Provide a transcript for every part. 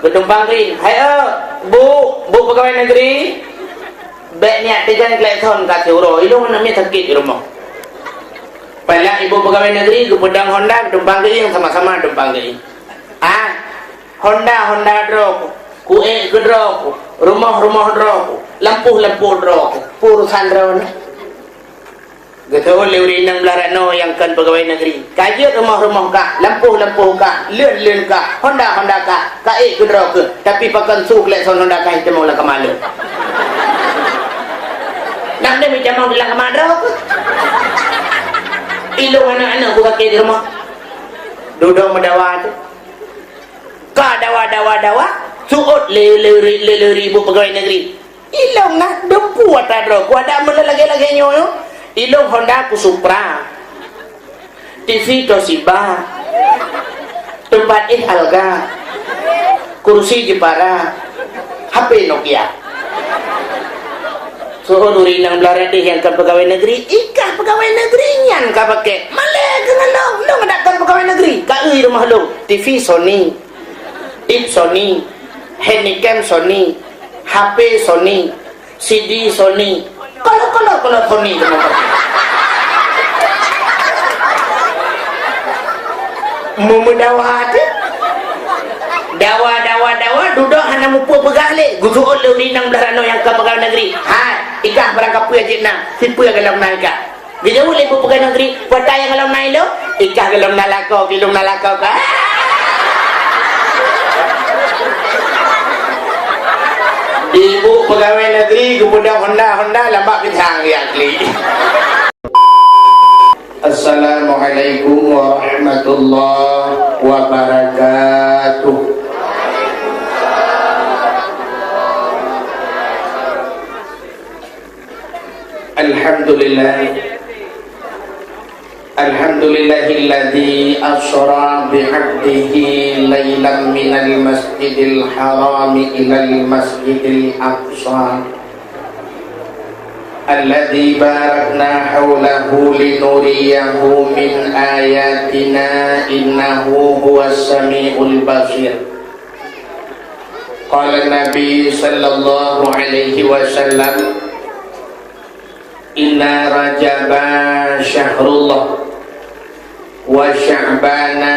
Bertumpang ring. Hai bu pegawai negeri. Bek niat tejan klekson kat Suro. Ilung namanya sakit di rumah. Pala ibu pegawai negeri ke pedang Honda bertumpang ring sama-sama tumpang ring. Honda drop. Kue ke drop. Rumah drop. Lampu drop. Urusan drone. Betul lewri nang belarano yang kan pegawai negeri. Kaji rumah kah, lampu kah, luen kah, Honda kah, kae kudro ke. Tapi pakan su klekson Honda kah itu mau lah kemalu. Nak dia macam mau bilang kemadro ke. Ilung anak-anak ku kaki di rumah. Duduk mendawa tu. Ka dawa. Suut lewri ibu pegawai negeri. Ilung nak dempu atadro. Ku ada mula lagi nyoyo. Ilung Honda ku Supra, TV Toshiba, tempat Alga, kursi Jepara, HP Nokia. Suruh nuri nang belaran deh yang kan pegawai negeri, ikah pegawai negeri nyan kah pakai, malah kenal lo ngadakan pegawai negeri, kai rumah lo, TV Sony, Sony, Handycam Sony, HP Sony, CD Sony. Kalau Sony itu mau dawa duduk hana mupu pegale gusuul leuring nang belarano yang ke pegawai negeri. Ikah berangkap puya jitna sipu yang galam naika dijauh ibu pegawai negeri pata yang galam naik lo ikah galam nalako kilung nalako ka. Ibu pegawai negeri kemudian Honda lambat bintang lihat li. Assalamualaikum warahmatullahi wabarakatuh. Alhamdulillahilladzi asra bi'abdihi laylan minal masjidil harami ilal masjidil aqsa alladzi barakna hawlahu linuriyahu min ayatina innahu huwas sami'ul basir. Qala Nabi sallallahu alaihi wasallam, inna rajaba syahrullah wa sya'bana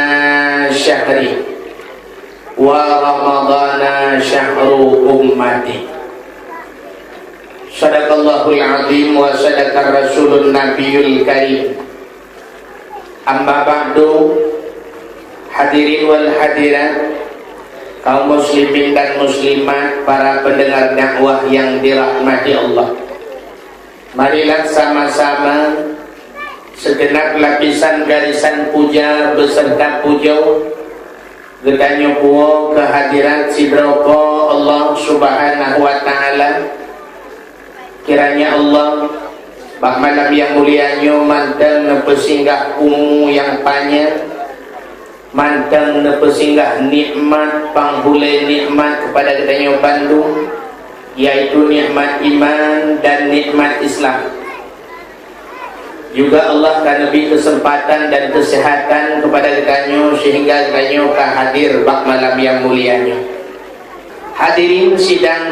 syahri wa ramadana syahru ummati. Sadaqallahul azim wa sadaqar rasulun nabiyul karim. Amma ba'du, hadirin wal hadirat, kaum muslimin dan muslimat, para pendengar dakwah yang dirahmati Allah. Marilah sama-sama segenap lapisan garisan puja beserta pujau getanyo puo kehadiran sidroko Allah subhanahu wa ta'ala. Kiranya Allah bak malam yang mulianyo manteng nepesinggah umu yang panjang, manteng nepesinggah nikmat panghule nikmat kepada getanyo Bandung, yaitu nikmat iman dan nikmat Islam. Juga Allah akan lebih kesempatan dan kesehatan kepada kita sehingga kita hadir bak malam yang mulianya. Hadirin sidang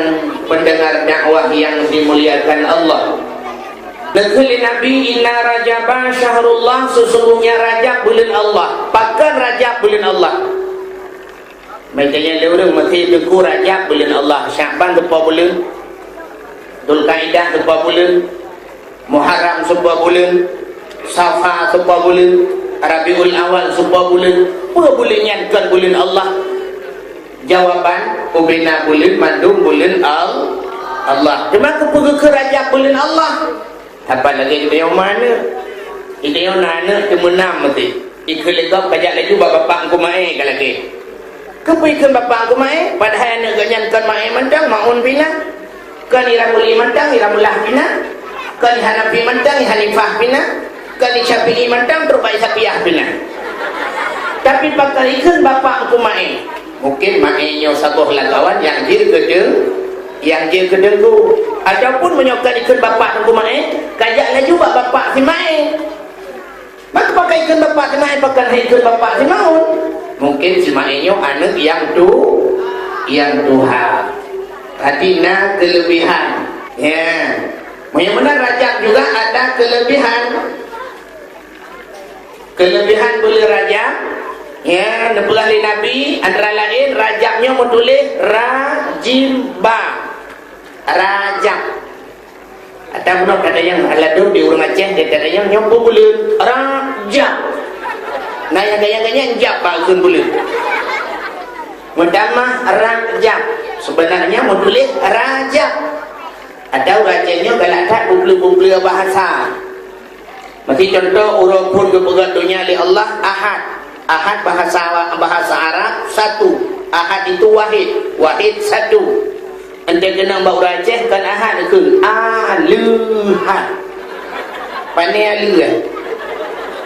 pendengar dakwah yang dimuliakan Allah. Negeri Nabi, inna rajaba syahrullah, sesungguhnya Rajab bulan Allah. Pakan Rajab bulan Allah. Macamnya lewat mesti teku Rajab bulan Allah. Sya'ban sebuah bulan, Dzulqa'dah sebuah bulan, Muharram sebuah bulan, Safar sebuah bulan, Rabiul Awal sebuah bulan. Apa bulannya kan bulan Allah? Jawaban, ubina bulan mandum bulan Allah. Cuma kepergi ke Rajab bulan Allah. Apa lagi kita yang mana? Kita yang nana kemenam mesti. Ikut kajak lagi bapak aku mai kalau lagi. Kepikan bapak aku mai, padahal anak ganyankan mai mentang maun pina. Kan iramuli mentang iramulah pina. Kan Hanafi mentang Hanifah pina. Kan Syafi'i mentang terbaik Syafi'ah pina. Tapi bakal ikan bapak aku mai. Mungkin mainnya satu lagawan yang jir kedeng tu ataupun menyokkan ikan bapak aku mai, kajak laju bapak si mai. Maka pakai ikan bapak si mai, pakai ikan bapak si maun. Mungkin si mainnya anak yang yang Tuhan. Hatina kelebihan. Ya. Yang benar rajab juga ada kelebihan. Kelebihan boleh rajab. Ya, nebulah li Nabi antara lain rajabnya menulis rajimba. Rajab. Ada benar kata yang aladu di orang Aceh dia kata yang nyampu bulan rajab. Nah yang gaya-gaya jab bagun bulan. Mendamah rajab. Sebenarnya menulis rajab. Ada rajabnya galak bubli-bubli bahasa. Macam contoh urut pun kepegat dunia li Allah ahad. Ahad bahasa Arab satu. Ahad itu wahid. Wahid satu. Anda kena bawa Aceh kan ahad ke aluhad. Pandai alu kan.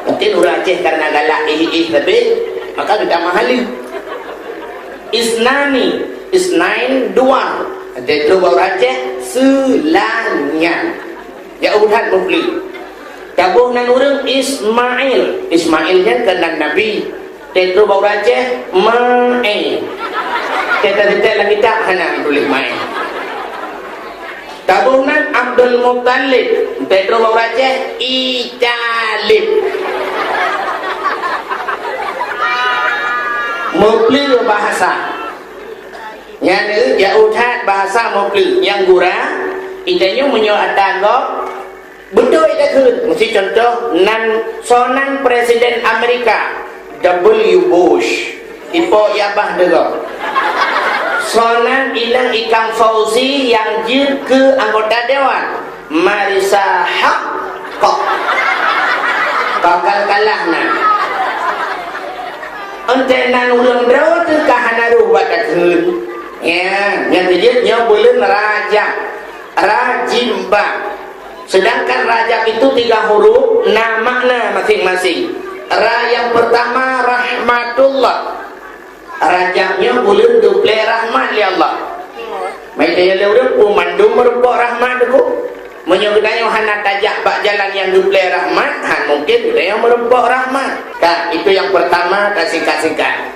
Mungkin orang Aceh karena galak tapi maka kita mahali. Isnani, isnain dua. Anda itu bawa Aceh selanya. Ya udah membeli. Tabuh nan orang Ismail. Ismail kan kena Nabi. Dia itu bawa Aceh Ma'e. Kita lagi tak hana boleh main. Tabunan Abdul Muttalib. Pedro bawa Aceh Italib. Mupli bahasa. Yang ya utat bahasa mupli. Yang gura idanya menyuatan kok. Betul itu kun. Mesti contoh nan sonan Presiden Amerika W. Bush. Ipo yabah dego. Sonan ilang Ikang Fauzi yang jir ke anggota dewan Marisa Haq kok kakal kalah nan entenan ulang draw tu kahanaru batakeun ya yang dijitnya bulan rajab rajimba. Sedangkan rajab itu 3 huruf nah makna masing-masing. Ra yang pertama rahmatullah. Rajabnya bulan duple rahmat li Allah. Mai dia leureum pumandum merupa rahmat tu. Menyogdanya hana tajak bak jalan yang duple rahmat, han mungkin dia merupa rahmat. Kan itu yang pertama kasih-kasihkan.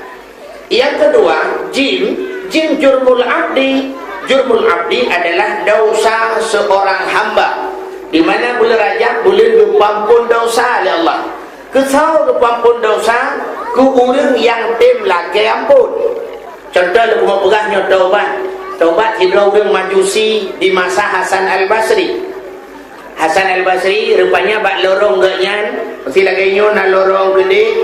Yang kedua, jim jurmul abdi. Jurmul abdi adalah dosa seorang hamba. Di mana bulan Rajab bulan dipampun dosa oleh Allah. Kesau dipampun dosa ku orang yang tim lagi ampun. Contoh lu mau pegahnya taubat hidro orang Majusi di masa Hasan Al-Basri. Hasan Al-Basri rupanya bak lorong genyan, mesti lagi na lorong gede.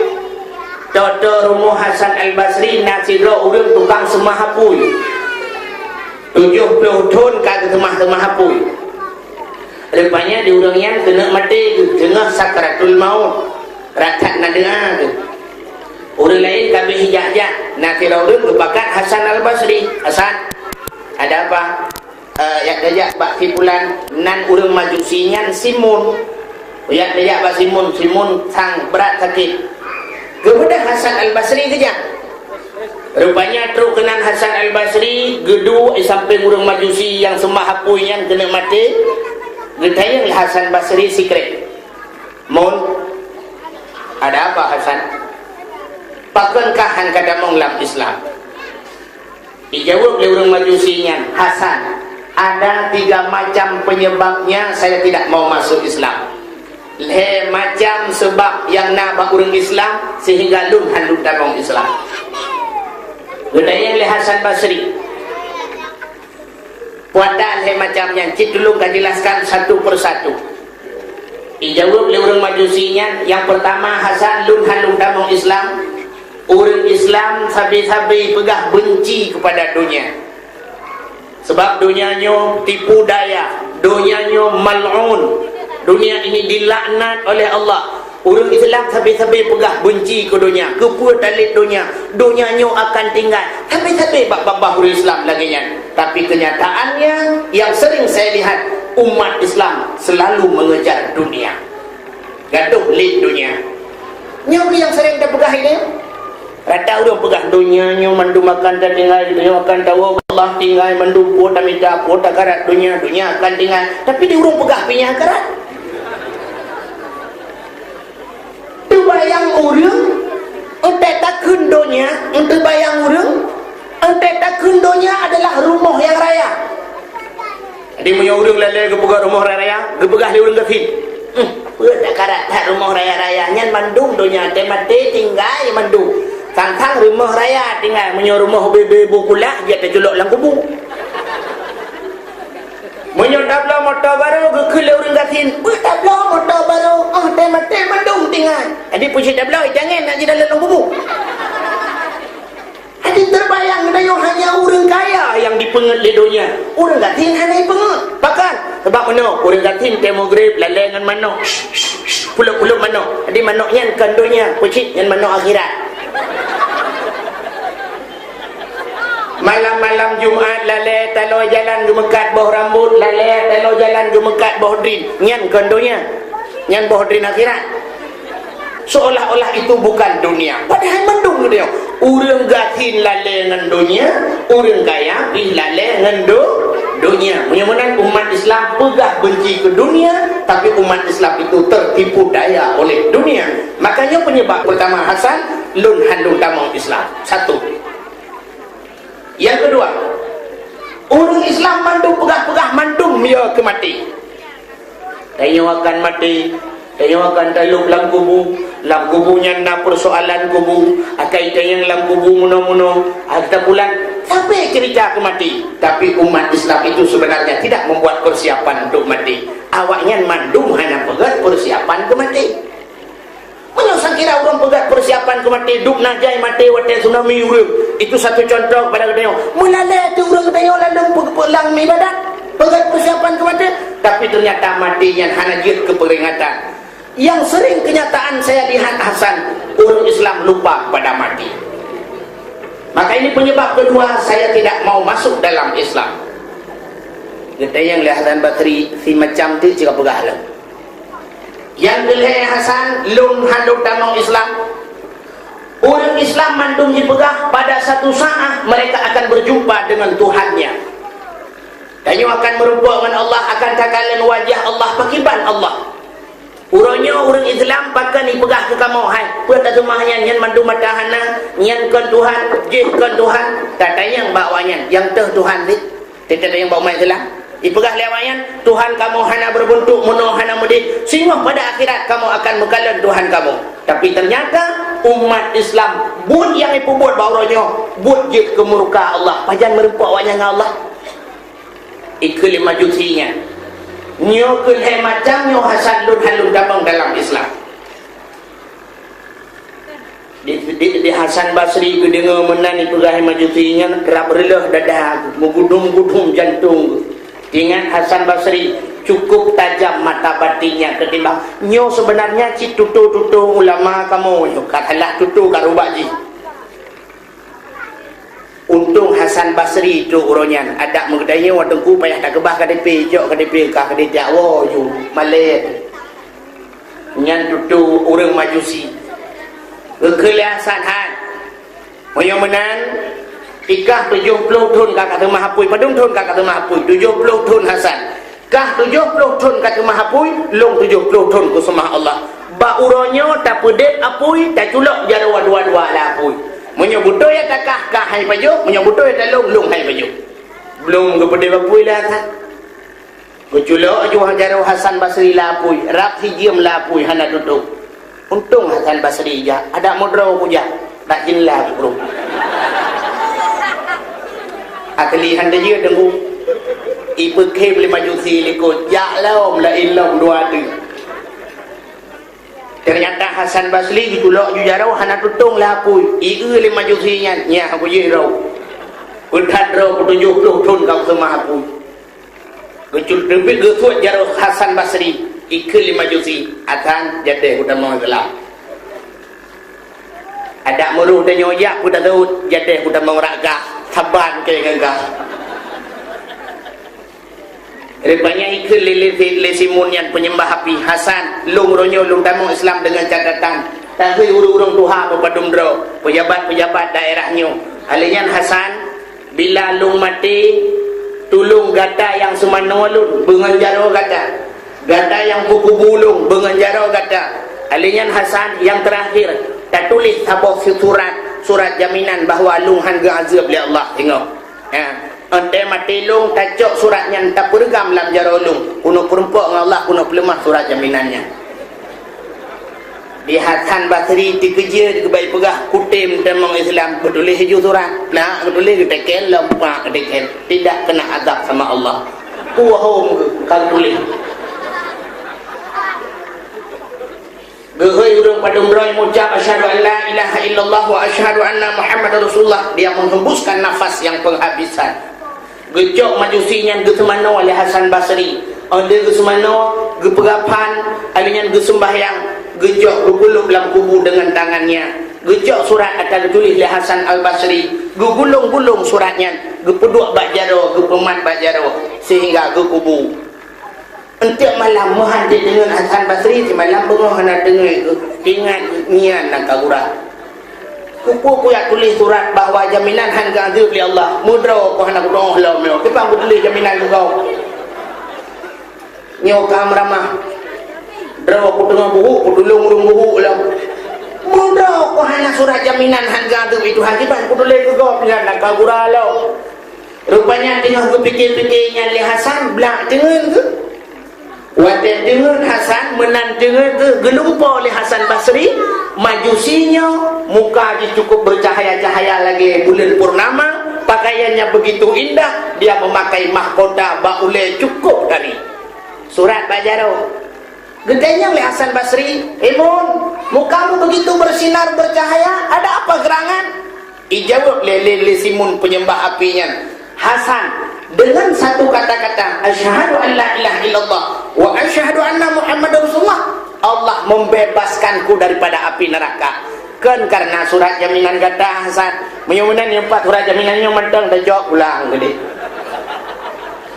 Toto rumah Hasan Al-Basri nak hidro orang tukang semah hapui. 70 tahun kagak semah hapui. Rupanya di orang yang kena mati tengah sakratul maut. Rakat nak dengar tu. Orang lain kami hijak-hijak. Nak kira orang berbakat Hasan Al-Basri. Hasan, ada apa? Yang dajak bak fipulan nan orang majusinya Simun. Yang dajak bak Simun sang berat sakit. Kemudian Hasan Al-Basri kejap. Rupanya truk kenan Hasan Al-Basri gedu samping orang majusi yang semua hapuinya kena mati. Gedayang Hasan Basri secret. Mun ada apa Hasan? Pakankah han kada menglam Islam? Dijawab oleh orang majusinya, Hasan, ada 3 macam penyebabnya saya tidak mau masuk Islam. Macam sebab yang nak orang Islam sehingga lun handuk damong Islam. Gedayang oleh Hasan Basri. Puadan macamnya, cik dulu kan jelaskan satu persatu. Dijawab oleh orang majusinya. Yang pertama, Hasan lun handung damong Islam. Orang Islam sabi-sabi pegah benci kepada dunia. Sebab dunianya tipu daya, dunianya mal'un. Dunia ini dilaknat oleh Allah. Orang Islam sabi-sabi pegah benci ke dunia, kepuat dalit dunia. Dunianya akan tinggal. Tapi bab-bab orang Islam lagi nya. Tapi kenyataannya yang sering saya lihat, umat Islam selalu mengejar dunia. Gaduh lid dunia. Nyobi yang sering kita pegah ini. Rata orang pegah dunianya, mandu makan dan tinggal, dunia akan tahu Allah tinggal, mandu pota minta pota karat dunia akan tinggal. Tapi dia orang pegah punya karat. Tu bayang orang, ente takun dunia, ente bayang orang, ente takun dunia. dunia adalah rumah yang raya. Jadi punya orang lalai gepegah rumah raya, gepegah dia orang gafin. Tak karat tak rumah raya-raya nyan mandung dunia temate tinggal mandung. Tang-tang rumah raya tinggal punya rumah bebe bukulak dia terculok dalam kubu. Punya tabla motor baru gekul orang gafin. Tabla motor baru temate mandung tinggal. Jadi punya tabla jangan nak di dalam kubu. Jadi terbayang ada yang hanya orang kaya yang dipengat di dunia. Orang gatin hanya dipengat. Bahkan sebab mana? Orang gatin demograf lalai dengan manok. Pulau-pulau manok. Jadi manoknya kan dunia. Pucit dengan manok akhirat. Malam-malam Jumaat lalai talo jalan gemekat bawah rambut. Lalai talo jalan gemekat bawah drin. Nyan kan dunia. Nyan bawah drin akhirat. Seolah-olah itu bukan dunia. Padahal mendung dia. Orang gatin lalai dengan dunia, orang kaya lalai dengan dunia. Menyamakan umat Islam pegah benci ke dunia, tapi umat Islam itu tertipu daya oleh dunia. Makanya penyebab pertama Hasan lun handung tamang Islam. Satu. Yang kedua, orang Islam mandung pegah-pegah mandung dia ke mati. Tanya akan mati. Tanya akan taluk dalam kubu. Dalam kubunya na persoalan kubu. Akai tanya dalam kubu muno-muno. Kita pulang sampai cerita ke mati. Tapi umat Islam itu sebenarnya tidak membuat persiapan untuk mati. Awaknya mandung hanya pegat persiapan ke mati. Menyusah kira orang pegat persiapan ke mati. Duk najai mati wadah tsunami urut. Itu satu contoh kepada kita. Melalai itu orang kita lalu pulang ibadat. Pegat persiapan ke mati. Tapi ternyata matinya hanya jid ke peringatan. Yang sering kenyataan saya lihat Hasan, orang Islam lupa pada mati. Maka ini penyebab kedua saya tidak mau masuk dalam Islam. Kita yang lihat Hasan Basri si macam tu jika pegah lah. Yang dilihat Hasan lung handuk tamang Islam. Orang Islam mandung dipegah pada satu saat mereka akan berjumpa dengan Tuhannya. Dan yang akan merupakan Allah akan takalan wajah Allah pakiban Allah. Urangnya orang Islam pakai ni pegah ke kamu hai. Pada rumahnya nyan mandu matahana, nyan kan Tuhan, jih kan Tuhan. Tak tanya bawanya yang teh Tuhan ni. Tidak ada yang bawa Islam. Dipegah lewayan Tuhan kamu hana berbentuk mono hana mudi. Sehingga pada akhirat kamu akan mekalan Tuhan kamu. Tapi ternyata umat Islam bud yang ipu buat bawanya, bud jih ke murka Allah. Pajan merupa wajah Allah. Ikul majusinya. Nyo kulai macam nyo Hasan lun halun dabang dalam Islam. Di Hasan Basri ke dengar menani pegah majusinya rap relah dadah mengudum-gudum jantung. Ingat Hasan Basri cukup tajam mata batinnya ketimbang nyo sebenarnya si tutu-tutu ulama kamu nyo katalah tutu karubaji. Untung Hasan Basri itu uronyan ada mengadanya wadengku payah tak kebah KDP jok KDP kah KDP awo ju Malay nyan tutu orang majusi kekeliasan han menyamanan ikah 70 tahun kakak tu mahapui padung tahun kakak tu mahapui 70 tahun Hasan kah 70 tahun kakak mahapui long 70 tahun ku semah Allah ba uronyo tak pedet apui tak culok jarawa dua-dua lah apui menyebut ya takah kah hai baju menyebut ya talung lung hai baju belum kepada bapui lah kan keculok aju hajarau Hasan Basri lah apui rap hijim lah apui hana duduk untung Hasan Basri ja ada modraw puja tak jinlah bro akali handa je dengu ibu ke boleh maju si likut ja laum la illam dua tu. Ternyata Hasan Basri ditulak jujarau hana tutung lah apui iu le majusinya nya aku je rau udah rau 70 tahun kau semua apui kecul lebih gesuat jarau Hasan Basri ikut le majusi akan jadi udah mau gelap ada mulu dan nyoyak udah tahu jadi udah mau rakah saban ke gagah rupanya ikut lesimun yang penyembah api Hasan lung ronyo lung tamu Islam dengan catatan tapi urung-urung tuha berpadum dro pejabat-pejabat daerahnya alian Hasan bila lung mati tulung gata yang semana lun benganjaro gata yang kuku bulung benganjaro gata alian Hasan yang terakhir tak tulis sabok surat jaminan bahawa lung hangga azab oleh Allah tengok Monte matilung tacok suratnya tak pergam lam jarolung. Kuno perempuan dengan Allah kuno pelemah surat jaminannya. Di Hasan Basri dikejar kebaik pegah kutim temang Islam betulis hijau surat. Nah betulis kita kelam pak dekel tidak kena azab sama Allah. Kuahum kalau tulis. Gehoi urang padung roy mengucap asyhadu an la ilaha illallah wa asyhadu anna Muhammadar Rasulullah. Dia menghembuskan nafas yang penghabisan. Gejok majusinya gesemano oleh Hasan Basri. Ada gesemano geperapan alinya gesembahyang. Gejok gugulung dalam kubu dengan tangannya. Gejok surat akan ditulis oleh Hasan Al-Basri. Gugulung-gulung suratnya. Gepeduk bak jaro, gepemat bak jaro sehingga gekubu. Untuk malam muhadir dengan Hasan Basri si malam bengah nak dengar ingat nian nak kagura. Kuku yang tulis surat bahawa jaminan hangga azab oleh Allah. Mudra ko nak doh lah meo. Kepang tulis jaminan kau. Nyo kam ramah. Draw ko tengah buku, ko tulung buku lah. Mudra ko hana surat jaminan hangga azab itu hakibat ko tulis kau nak kagura lah. Rupanya tengah berfikir-fikirnya oleh Hasan belak dengan ke? Wadah dengan Hasan menandengar ke gelumpa oleh Hasan Basri. Majusinya muka dia cukup bercahaya-cahaya lagi bulan purnama. Pakaiannya begitu indah. Dia memakai mahkota baule cukup tadi. Surat Bajaro. Gedenya oleh Hasan Basri. Emun, mukamu begitu bersinar bercahaya. Ada apa gerangan? Ijawab oleh Simun penyembah apinya. Hasan dengan satu kata-kata asyhadu an la ilaha illallah wa asyhadu anna Muhammadar Rasulullah, Allah membebaskanku daripada api neraka. Kan karena surat jaminan kata Hasan menyunan yang empat surat jaminannya mentang dah jawab pulang gede.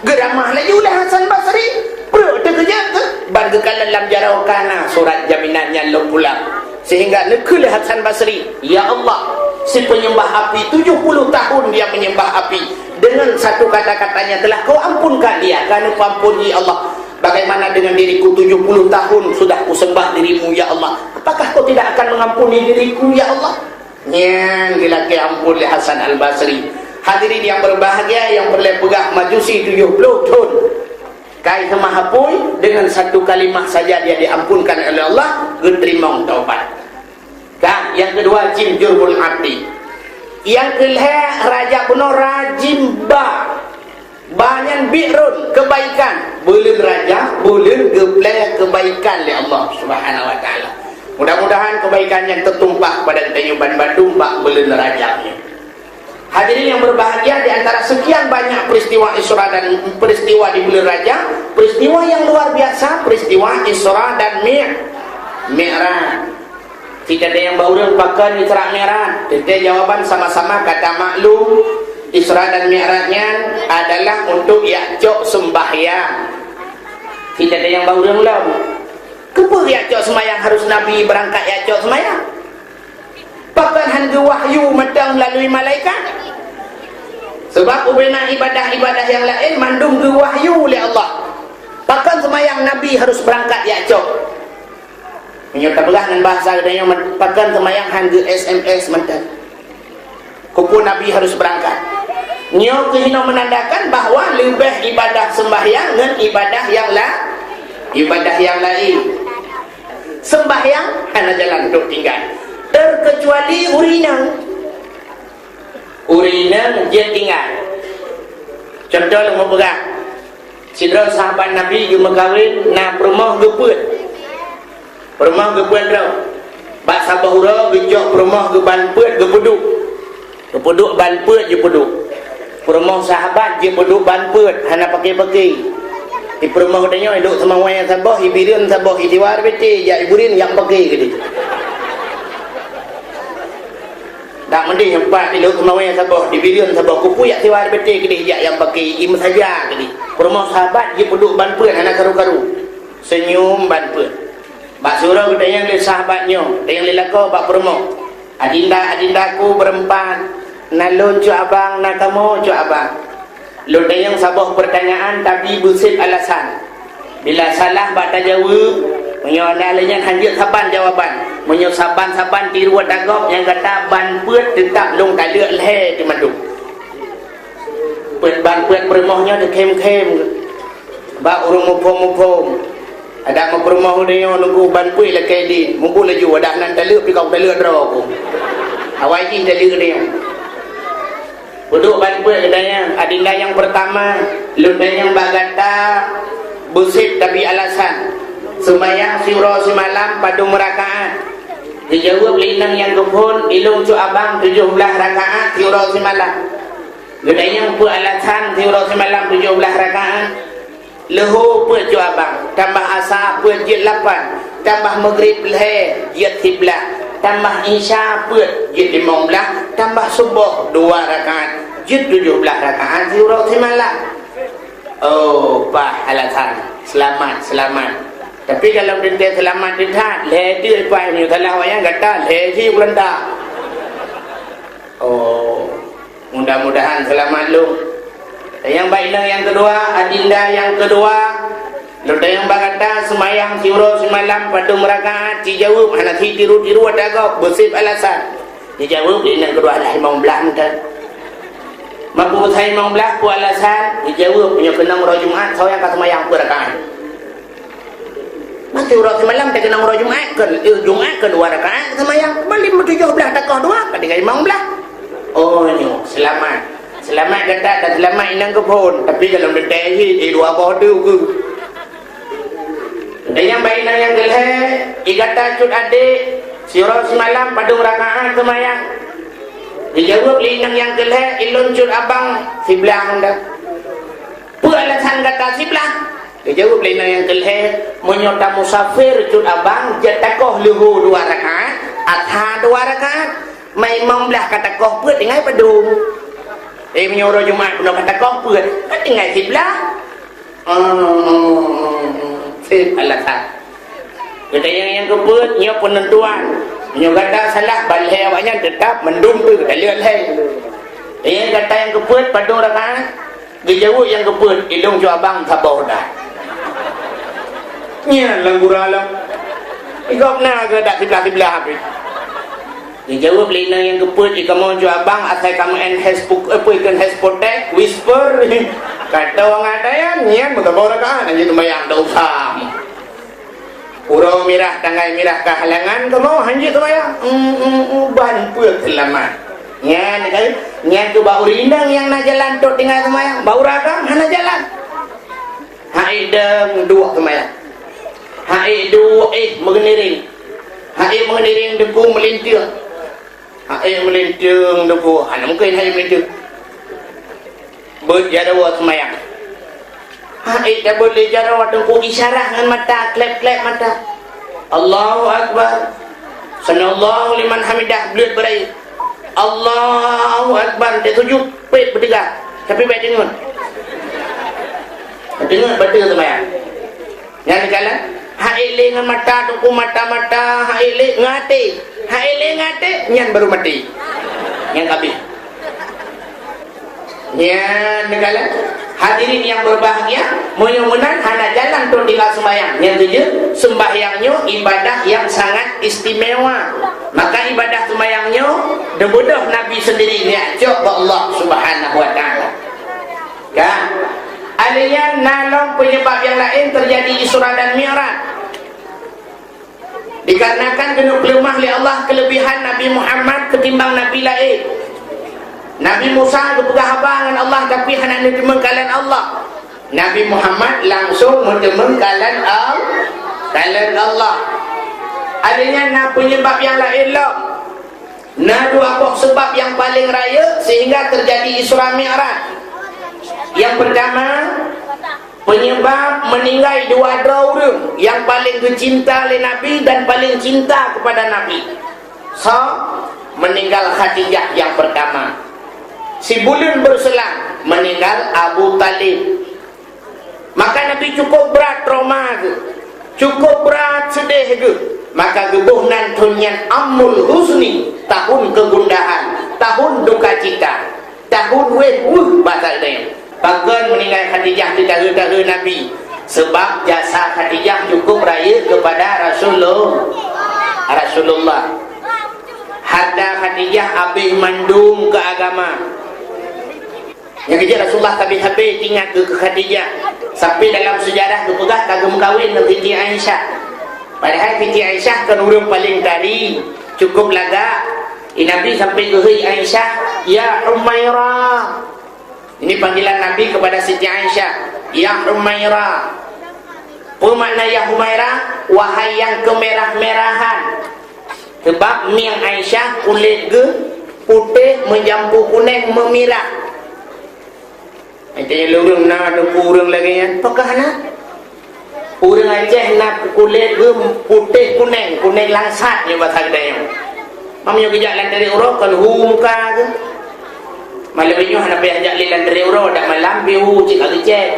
Geramah lagi oleh Hasan Basri. Bro terkejut ke bagi dalam jarau kana surat jaminannya lo pulang. Sehingga nekul Hasan Basri, ya Allah, si penyembah api 70 tahun dia menyembah api. Dengan satu kata-katanya telah kau ampunkan dia. Karena kau ampuni Allah. Bagaimana dengan diriku 70 tahun sudah kusembah dirimu ya Allah. Apakah kau tidak akan mengampuni diriku ya Allah? Yang laki ampun oleh Hasan Al-Basri. Hadirin yang berbahagia yang boleh pegang majusi 70 tahun. Kai semahapui dengan satu kalimah saja dia diampunkan oleh Allah. Geterima taubat. Kah, yang kedua jim jurbul abdi. Yang kelihatan raja kuno rajim ba banyak birun kebaikan. Belum raja, belum geplek kebaikan oleh Allah Subhanahu wa taala. Mudah-mudahan kebaikan yang tertumpah pada Tanyuban Bandung bak belum rajanya. Hadirin yang berbahagia, di antara sekian banyak peristiwa Isra dan peristiwa di bulan Rajab, peristiwa yang luar biasa, peristiwa Isra dan Mi'raj. Tidak ada yang baru pakai Isra Mi'raj. Jadi jawaban sama-sama kata maklum. Isra dan Mi'rajnya adalah untuk yakcok sembahyang. Tidak ada yang baru lah. Kenapa yakcok sembahyang harus Nabi berangkat yakcok sembahyang? Pakai hangga wahyu matang melalui malaikat. Sebab ubena ibadah-ibadah yang lain mandung ke wahyu oleh Allah. Pakai sembahyang Nabi harus berangkat yakcok. Menyerta belah dengan bahasa adanya pakan semayang hangga SMS mental. Kuku Nabi harus berangkat. Nyo kehino menandakan bahawa lebih ibadah sembahyang dengan ibadah yang lain. Sembahyang hanya jalan untuk tinggal. Terkecuali urina dia tinggal. Contoh lu berang. Sidra sahabat Nabi dia megawin na perumah geput. Perumah gepuan tau. Bak sabahura gejok perumah ge banput ge peduk. Ge peduk banput je peduk. Perumah sahabat je peduk banput hana pakai-pakai. Di perumah katanya duduk sama orang yang sabah, ibirin sabah, idiwar bete, ya iburin yang pakai ke dia. Tak mending empat duduk sama orang yang sabah, ibirin sabah, kupu ya tiwar bete ke dia yang pakai im saja ke dia. Perumah sahabat je peduk banput hana karu-karu. Senyum banput. Bak surah kita yang lihat sahabatnya, yang lihat kau bak perumah. Adinda-adindaku berempat, nak lucu abang, nak kamu cu abang. Lu yang sabah pertanyaan tapi busit alasan. Bila salah bak tak jawab, menyolahnya hanjut saban jawaban. Menyosaban-saban tiru tagap yang kata ban put tetap long tak ada leh di manduk. ban puet perumahnya de kem ba urung mupom ada ma perumah dia nunggu ban puet la kai di munggu laju ada nan teluk pi kau teluk dro aku awai ji teluk dia duduk ban puet kedanya adinda yang pertama lunda yang bagata busip tapi alasan sembahyang siro semalam pada rakaat dijawab linang yang kepun ilung cu abang 17 rakaat siro semalam gedanya pu alasan siro semalam 17 rakaat leho pu cu abang tambah asar pu jid 8 tambah maghrib leh jid 11 tambah isya pu jid 15 tambah subuh 2 rakaat jid 17 rakaat siro semalam. Oh pak alasan selamat tapi kalau dia selamat dia ledi pai ni kalau yang kata ledi belanda. Oh mudah-mudahan selamat lu. Yang baiklah yang kedua adinda yang kedua luda yang bagata semayang siro semalam pada rakaat dijawab hana tiru ada kau bersih alasan dijawab di yang kedua adalah imam belah kan mampu saya imam belah ku alasan dijawab punya kenang roh Jumat saya yang semayang rakaat mati urut semalam tak kenang roh Jumat ke 2 rakaat semayang balik 17 takah 2 ketika imam belah. Oh ni selamat kata dan selamat inang kepun tapi dalam detik ni dua bodoh ke dan yang baik yang gelhe igata cut adik siro semalam pada rakaat semayang dijawab linang yang gelhe ilun cut abang siblang dah pu alasan kata siblang dijawab linang yang gelhe menyota musafir cut abang jatakoh luhu 2 rakaat atha 2 rakaat mai membelah kata koh put dengan padung menyuruh Jumat pun kata koh put tinggal sebelah alasan kata yang keput nyo penentuan nyo kata salah balai awaknya tetap mendung tu kata lihat yang kata yang keput padung rakaat dijawab yang keput ilung cu abang tabau dah nya langguralam ikop na ke dak sebelah habis dijawab lina yang keput kamu ju abang asal kamu Facebook apa ikan hashtag whisper kata orang ada yang nyan mutabau rakaat anjing sembahyang dak usah urau mirah tanggai mirah kehalangan kamu anjing sembahyang ban puak selamat nyan tu bau rindang yang nak jalan tok tinggal sembahyang bau ragam hana jalan haidang 2 sembahyang haidu mengeniring deku melintir melintir deku hana mungkin hai melintir berjadawa semayang dah boleh jadawa deku isyarat dengan mata klep mata Allahu Akbar sanallahu liman hamidah belut berai Allahu Akbar dia tujuh pet berdegar tapi baik dengar betul semayang yang dikala haile dengan mata tuku mata haile ngate nyan baru mati yang habis nyan negala hadirin yang berbahagia mudah-mudahan hana jalan tu tinggal sembahyang yang tujuh sembahyangnya ibadah yang sangat istimewa maka ibadah sembahyangnya debudah Nabi sendiri ni'ajak ke Allah subhanahu wa ta'ala kan adanya nalong penyebab yang lain terjadi di Isra dan Mi'raj dikarenakan genuk lemah oleh Allah kelebihan Nabi Muhammad ketimbang Nabi lain. Nabi Musa berpegang dengan Allah tapi hanya menerima kalan Allah. Nabi Muhammad langsung menerima kalan Allah. Adanya na penyebab yang lain lah. Na dua sebab yang paling raya sehingga terjadi Isra Mi'raj. Yang pertama penyebab meninggal 2 orang yang paling dicinta oleh Nabi dan paling cinta kepada Nabi. So meninggal Khadijah yang pertama. Sebulan berselang meninggal Abu Talib. Maka Nabi cukup berat trauma ke, cukup berat sedih ke. Maka gebuhnan tunyan Amul Husni, tahun kegundahan, tahun duka cita, tahun bahasa dia. Bahkan meninggal Khadijah tidak tahu Nabi sebab jasa Khadijah cukup raya kepada Rasulullah. Harta Khadijah habis mandum ke agama. Yang kerja Rasulullah habis-habis tinggal ke Khadijah. Sampai dalam sejarah kepegah kagum kahwin dengan Siti Aisyah. Padahal Siti Aisyah kan orang paling tadi, cukup laga. Nabi sampai ke Aisyah, ya Humairah. Ini panggilan Nabi kepada Siti Aisyah, ya Humairah. Apa makna ya Humairah? Wahai yang kemerah-merahan. Sebab ni Aisyah kulit ke putih menjampu kuning memirah. Tanya lurung nak ada kurang lagi ya. Apakah nak? Orang Aceh nak kulit ke putih kuning, kuning langsat je bahasa kedai. Mamnya kejak lantari urut kan muka ke. Malam ini nak pergi ajak lantari urut dak malam biu cik cek.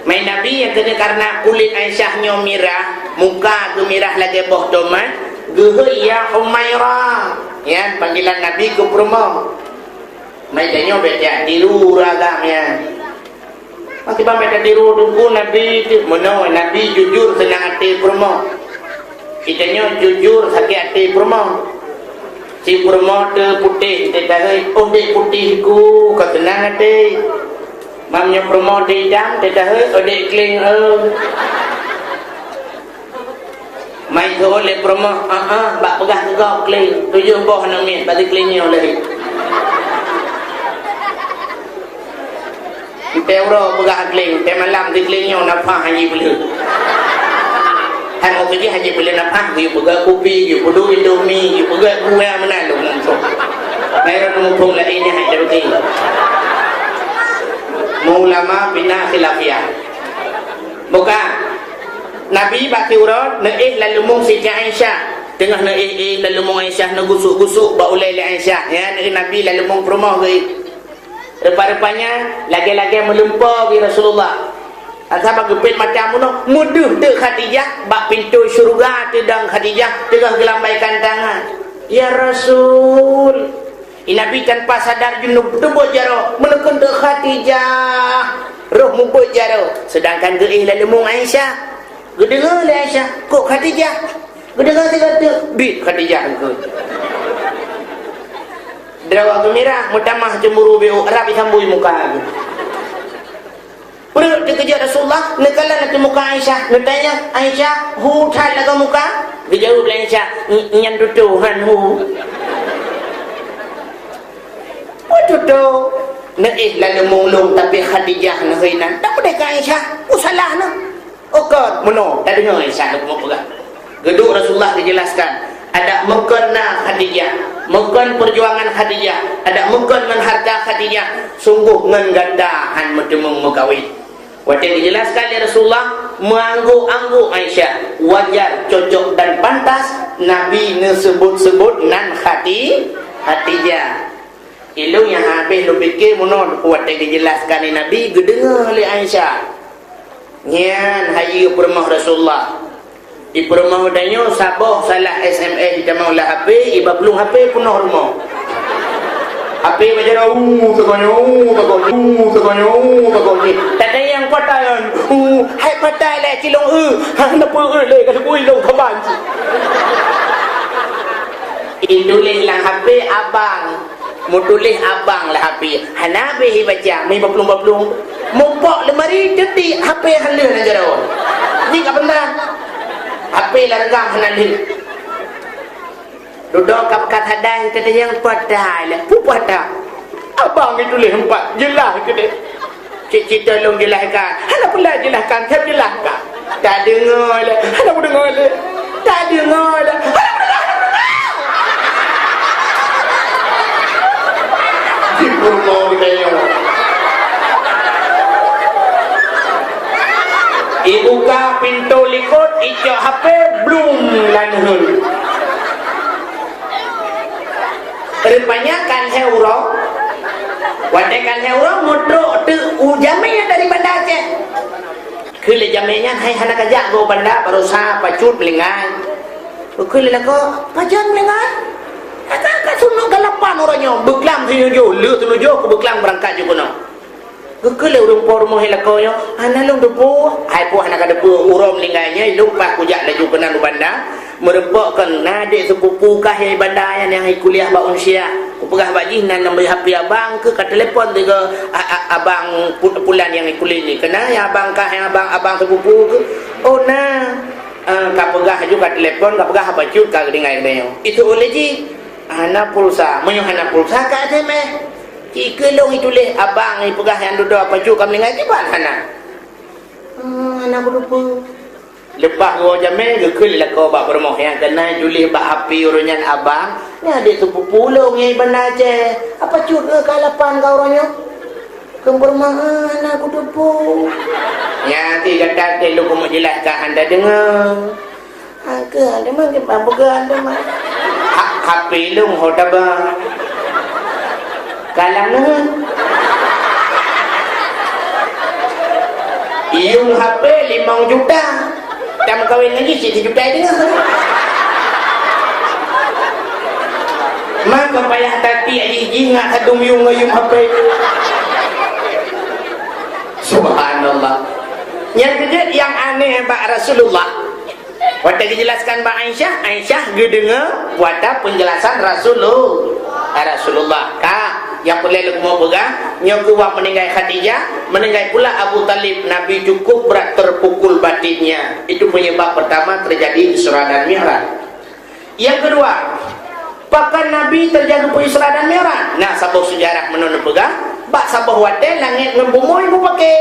Main Nabi yang kena karena kulit Aisyahnya mirah, muka ke mirah lagi boh doman, gehe ya Humairah. Ya, panggilan Nabi ke perempuan. Mai tanya baca tiru ragamnya. Masih bang baca tiru dulu Nabi tu. Mana Nabi jujur senang hati perempuan. Kitanya jujur sakit hati perempuan. Si perempuan tu putih, kita tahu oh dek putihku, kau senang hati. Mamnya perempuan tu hitam, kita tahu oh dek kling Mai tu oleh perempuan, bak pegah tegak kling, 7 boh nak mit, bagi klingnya oleh. Kita orang pegah kling, kita malam di klingnya nafah haji bela. Hang kerja haji bela nafah, dia pegah kopi, dia pedu indomie, dia pegah buah menalung langsung. Mereka mumpung lainnya haji betul. Ulama bina khilafiyah. Bukan. Nabi baki urut, naik lalu mung Siti Aisyah. Tengah naik lalu mung Aisyah nak gusuk-gusuk bau ulai Aisyah. Ya, Nabi lalu mung perumah ke. Rupa-rupanya lagi-lagi melumpah di Rasulullah. Asal gepit macam mana mudah tu Khadijah bak pintu syurga tu dang Khadijah tengah gelambaikan tangan. Ya Rasul. Nabi tanpa sadar junub tebut jaro menekan tu Khadijah. Roh mubut jaro. Sedangkan geih lalu mung Aisyah. Gedengar le Aisyah, kok Khadijah. Gedengar dia kata, bit Khadijah engkau. Derawa gemirah, mutamah cemburu biu, Arab isambui muka aku. Perut dikejar Rasulullah, nekalan nanti muka Aisyah. Ngetanya, Aisyah, hutan laga muka? Dia jawab Aisyah, nyan tutuhan hu. What tutuh? Naik lalu mulung tapi Khadijah nahinan. Tak boleh ke Aisyah? Salah na. Okot, mono, tak dengar Aisyah nak pegang. Geduk Rasulullah dijelaskan. Ada mengkena Khadijah, mengken perjuangan Khadijah, ada mengken dengan harta Khadijah, sungguh menggandahan mentemung megawin. Waktu dijelaskan oleh Rasulullah, menganggu-anggu Aisyah, wajar, cocok dan pantas Nabi disebut-sebut nan Khadijah. Ilu yang habis lu fikir mono waktu dijelaskan oleh Nabi, gedengar oleh Aisyah. Nyan haji permah Rasulullah. Di perumah danyo sabah salah SMS kita mau lah HP, iba belum HP penuh rumah. HP macam takoni. Tak ada yang patayan. Hai patai le cilong napa le ka bui long kaban. Tulis lah HP abang. Mau tulis abang lah HP. Hanabe baca mi baplung. Mupok lemari jadi HP halu na jaro. Ni ka benda. HP largam hanalin. Duduk kat hadai kata yang padai lah. Pupada. Abang itu leh empat jelas ke dia. Cik tolong jelaskan. Hana pula jelaskan, saya jelaskan. Tak dengar lah. Hana pun dengar lah. Tak dengar lah. Dipurmo kita yang. Dibuka pintu likut, ijak HP, belum lanhul. Rupanya kan heuro, wadai kan heuro, mudro tu ujamnya dari Banda Aceh. Kele jamnya, hai hana kajak go Banda, baru sah pacut melingai. Kele lako, pajan melingai. Kata sunuk galapan orangnya, beklam sinujo, lu tunujo, ku beklam berangkat juga no. Kekele urung por mo hilakoyo ana long debu hai po ana ka debu urom linganya lupa kujak laju kena Banda merupakan adik sepupu kah yang bandar yang kuliah ba unsia pegah bagi nan nombor HP abang ke telefon ke abang pulan yang kuliah ni kena ya abang kah yang abang sepupu ke oh nah ka pegah juga telefon ka pegah apa cut ka dengan dia itu oleh ji hana pulsa menyo hana pulsa ka SMS jika long itu leh abang ni pegah yang duduk apa cut kami ngai ban hana hana lupa lepas gua jamai gekul lah kau bak bermoh yang kena julih bak api urunyan abang ni adik sepupu long yang benar je apa cut ke kalapan kau orangnya kembermaan aku depu ya nanti kata lu kamu jelaskan anda dengar ke anda mah apa ke anda mah HP lu hoda ba kalang nengan iung HP 5 juta dah kawin lagi 1 juta dia maka payah tati aji ingat satu miung HP subhanallah yang kedua yang aneh bak Rasulullah waktu dijelaskan bak Aisyah gedengar waktu penjelasan Rasulullah yang boleh mau pegang nyokuwa meninggal Khadijah meninggal pula Abu Talib Nabi cukup berat terpukul batinnya itu penyebab pertama terjadi Isra dan Mi'raj yang kedua pakan Nabi terjadi Isra dan Mi'raj nah sabuk sejarah menurut pegang bak sabuk wadah langit ngembumoy ibu pakai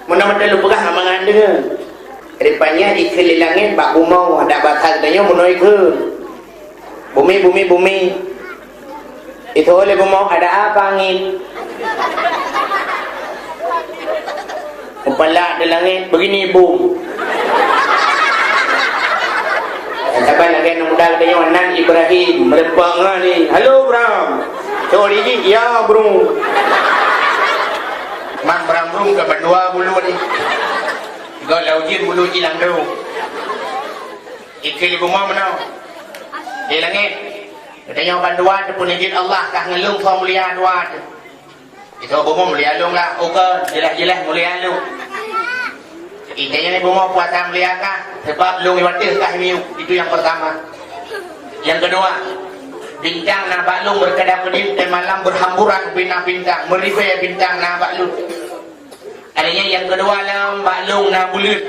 menurut lu pegang amangan dengan rupanya ikeli langit bak bumau ada batal tanya menoi ke bumi itu oleh bumau ada apa angin kepala di langit begini boom sabar lagi yang muda katanya Nan Ibrahim melepang ni halo Bram sorry ji ya bro mang Bram ke Bandua bulu ni kau laujin bulu hilang tu ikil bumau mana di langit katanya Bandua tu pun izin Allah kah ngelung kau mulia dua tu itu bumau mulia lung lah oke jelas mulia lung Intinya ni bumau puasa mulia kah sebab lung iwatir kah miu itu yang pertama yang kedua bintang na baklung berkedap-kedip dan malam berhamburan bintang-bintang meribaya bintang na baklung adanya yang kedua lah baklung na bulut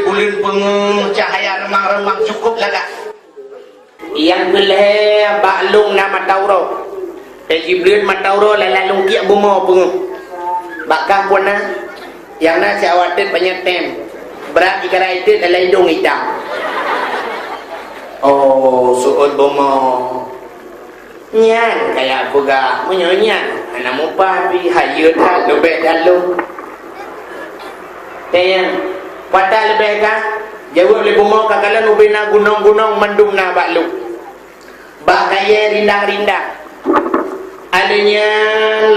bulut pengung cahaya remang-remang cukup lah kak yang boleh baklung na matauro Jibril matauro lalalung kiak bumau pengung bakah pun na yang na si awatit banyak tem berat jika itu dalam hidung hitam oh suut bumau nyan kayak aku gak menyonya anak mupa bi hayut ha lebih dalu tayang pada lebih kah jauh lebih bumau kakalan ubina gunung-gunung mendung na baklu bak kaya rindang-rindang adanya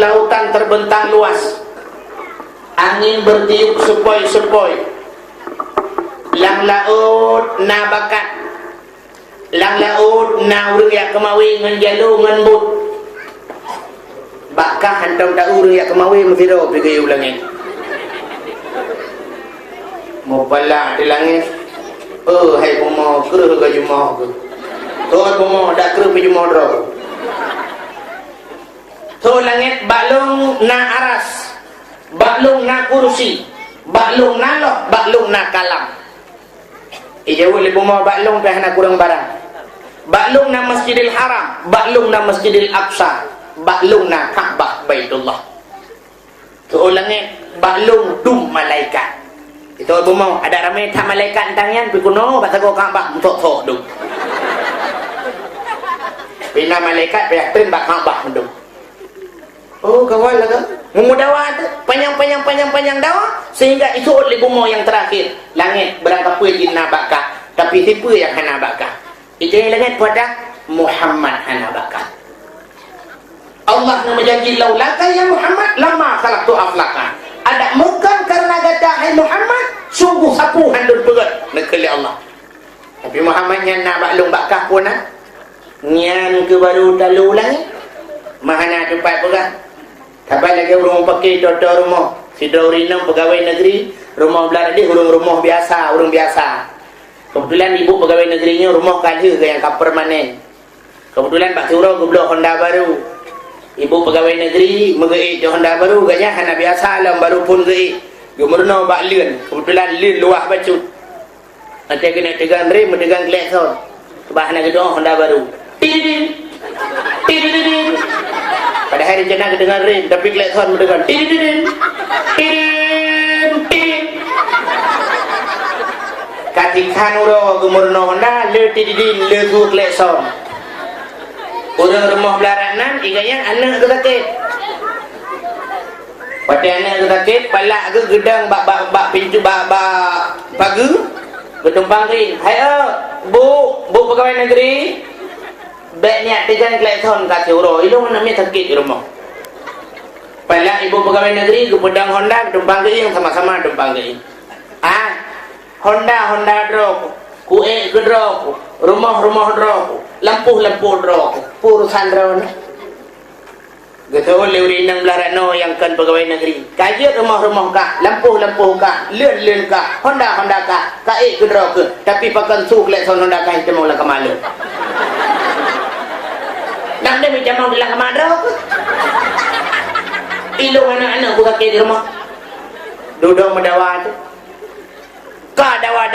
lautan terbentang luas angin bertiup sepoi-sepoi lang laut na bakat lang laut na urang yak kemawi ngan jalu ngan but bakah hantau da urang yak kemawi mafiro pergi ulangin mau pala di langit hai pomo kreuh ga jumo ke to pomo dak kreuh pe jumo dro to langit balung na aras baklung na kursi baklung na loh baklung na kalam jauh lebih mau baklung peh na kurang barang baklung na Masjidil Haram baklung na Masjidil Aqsa baklung na Ka'bah Baitullah tu ulangnya baklung dum malaikat itu ibu mau ada ramai tak malaikat tangan pikuno batago Ka'bah untuk dum bina malaikat peh bak Ka'bah dum oh kawan lah kan memudawa panjang dawa sehingga itu oleh bumau yang terakhir langit berapa jin nabakah tapi tipe yang hana bakah itu yang langit pada Muhammad hana bakah Allah nama janji laulaka ya Muhammad lama khalaqtu aflaka ada bukan karena kata hai Muhammad sungguh sapu handul berat nekeli Allah tapi Muhammad yang nabak bakah pun nyan ke baru dalu langit mahana tempat pegang sampai lagi orang pakai toto rumah si Daurinam pegawai negeri rumah belah dia orang biasa Kebetulan ibu pegawai negerinya rumah kali ke yang permanen. Kebetulan Pak Turo geblok Honda baru. Ibu pegawai negeri mengait Honda baru ganya hana biasa alam baru pun gait. Gemerno bak lien. Kebetulan lien luah bacut. Nanti kena tegang rem, tegang klakson. Kebahan gedong Honda baru. Tidin. Tidin. Pada hari jenah kedengar rem tapi klakson mendengar tidin. Tidin. Katikan uro gemerno Honda le tidin le tu klakson. Orang rumah belaranan iganya anak ke sakit. Pada anak ke sakit palak ke gedang bak pintu bak pagi bertumpang ring. Hai bu pegawai negeri. Baiknya tegang klakson kasih uro. Ilo mana mi sakit di rumah. Palak ibu pegawai negeri ke pedang Honda bertumpang ring sama-sama tumpang ring. Honda drop. Kue ke drop. Rumah drop. Lampuh drop. Urusan drone. Betul lewri nang belarano yang kan pegawai negeri. Kaji rumah kah, lampuh kah, luen kah, Honda kah, kae ke drop ke. Tapi pakan su klakson Honda kah itu mau lah kemalu. Nak dia macam mau bilang kemana ke? Ilung anak-anak ku kaki di rumah. Duduk mendawa tu. Ka dawa.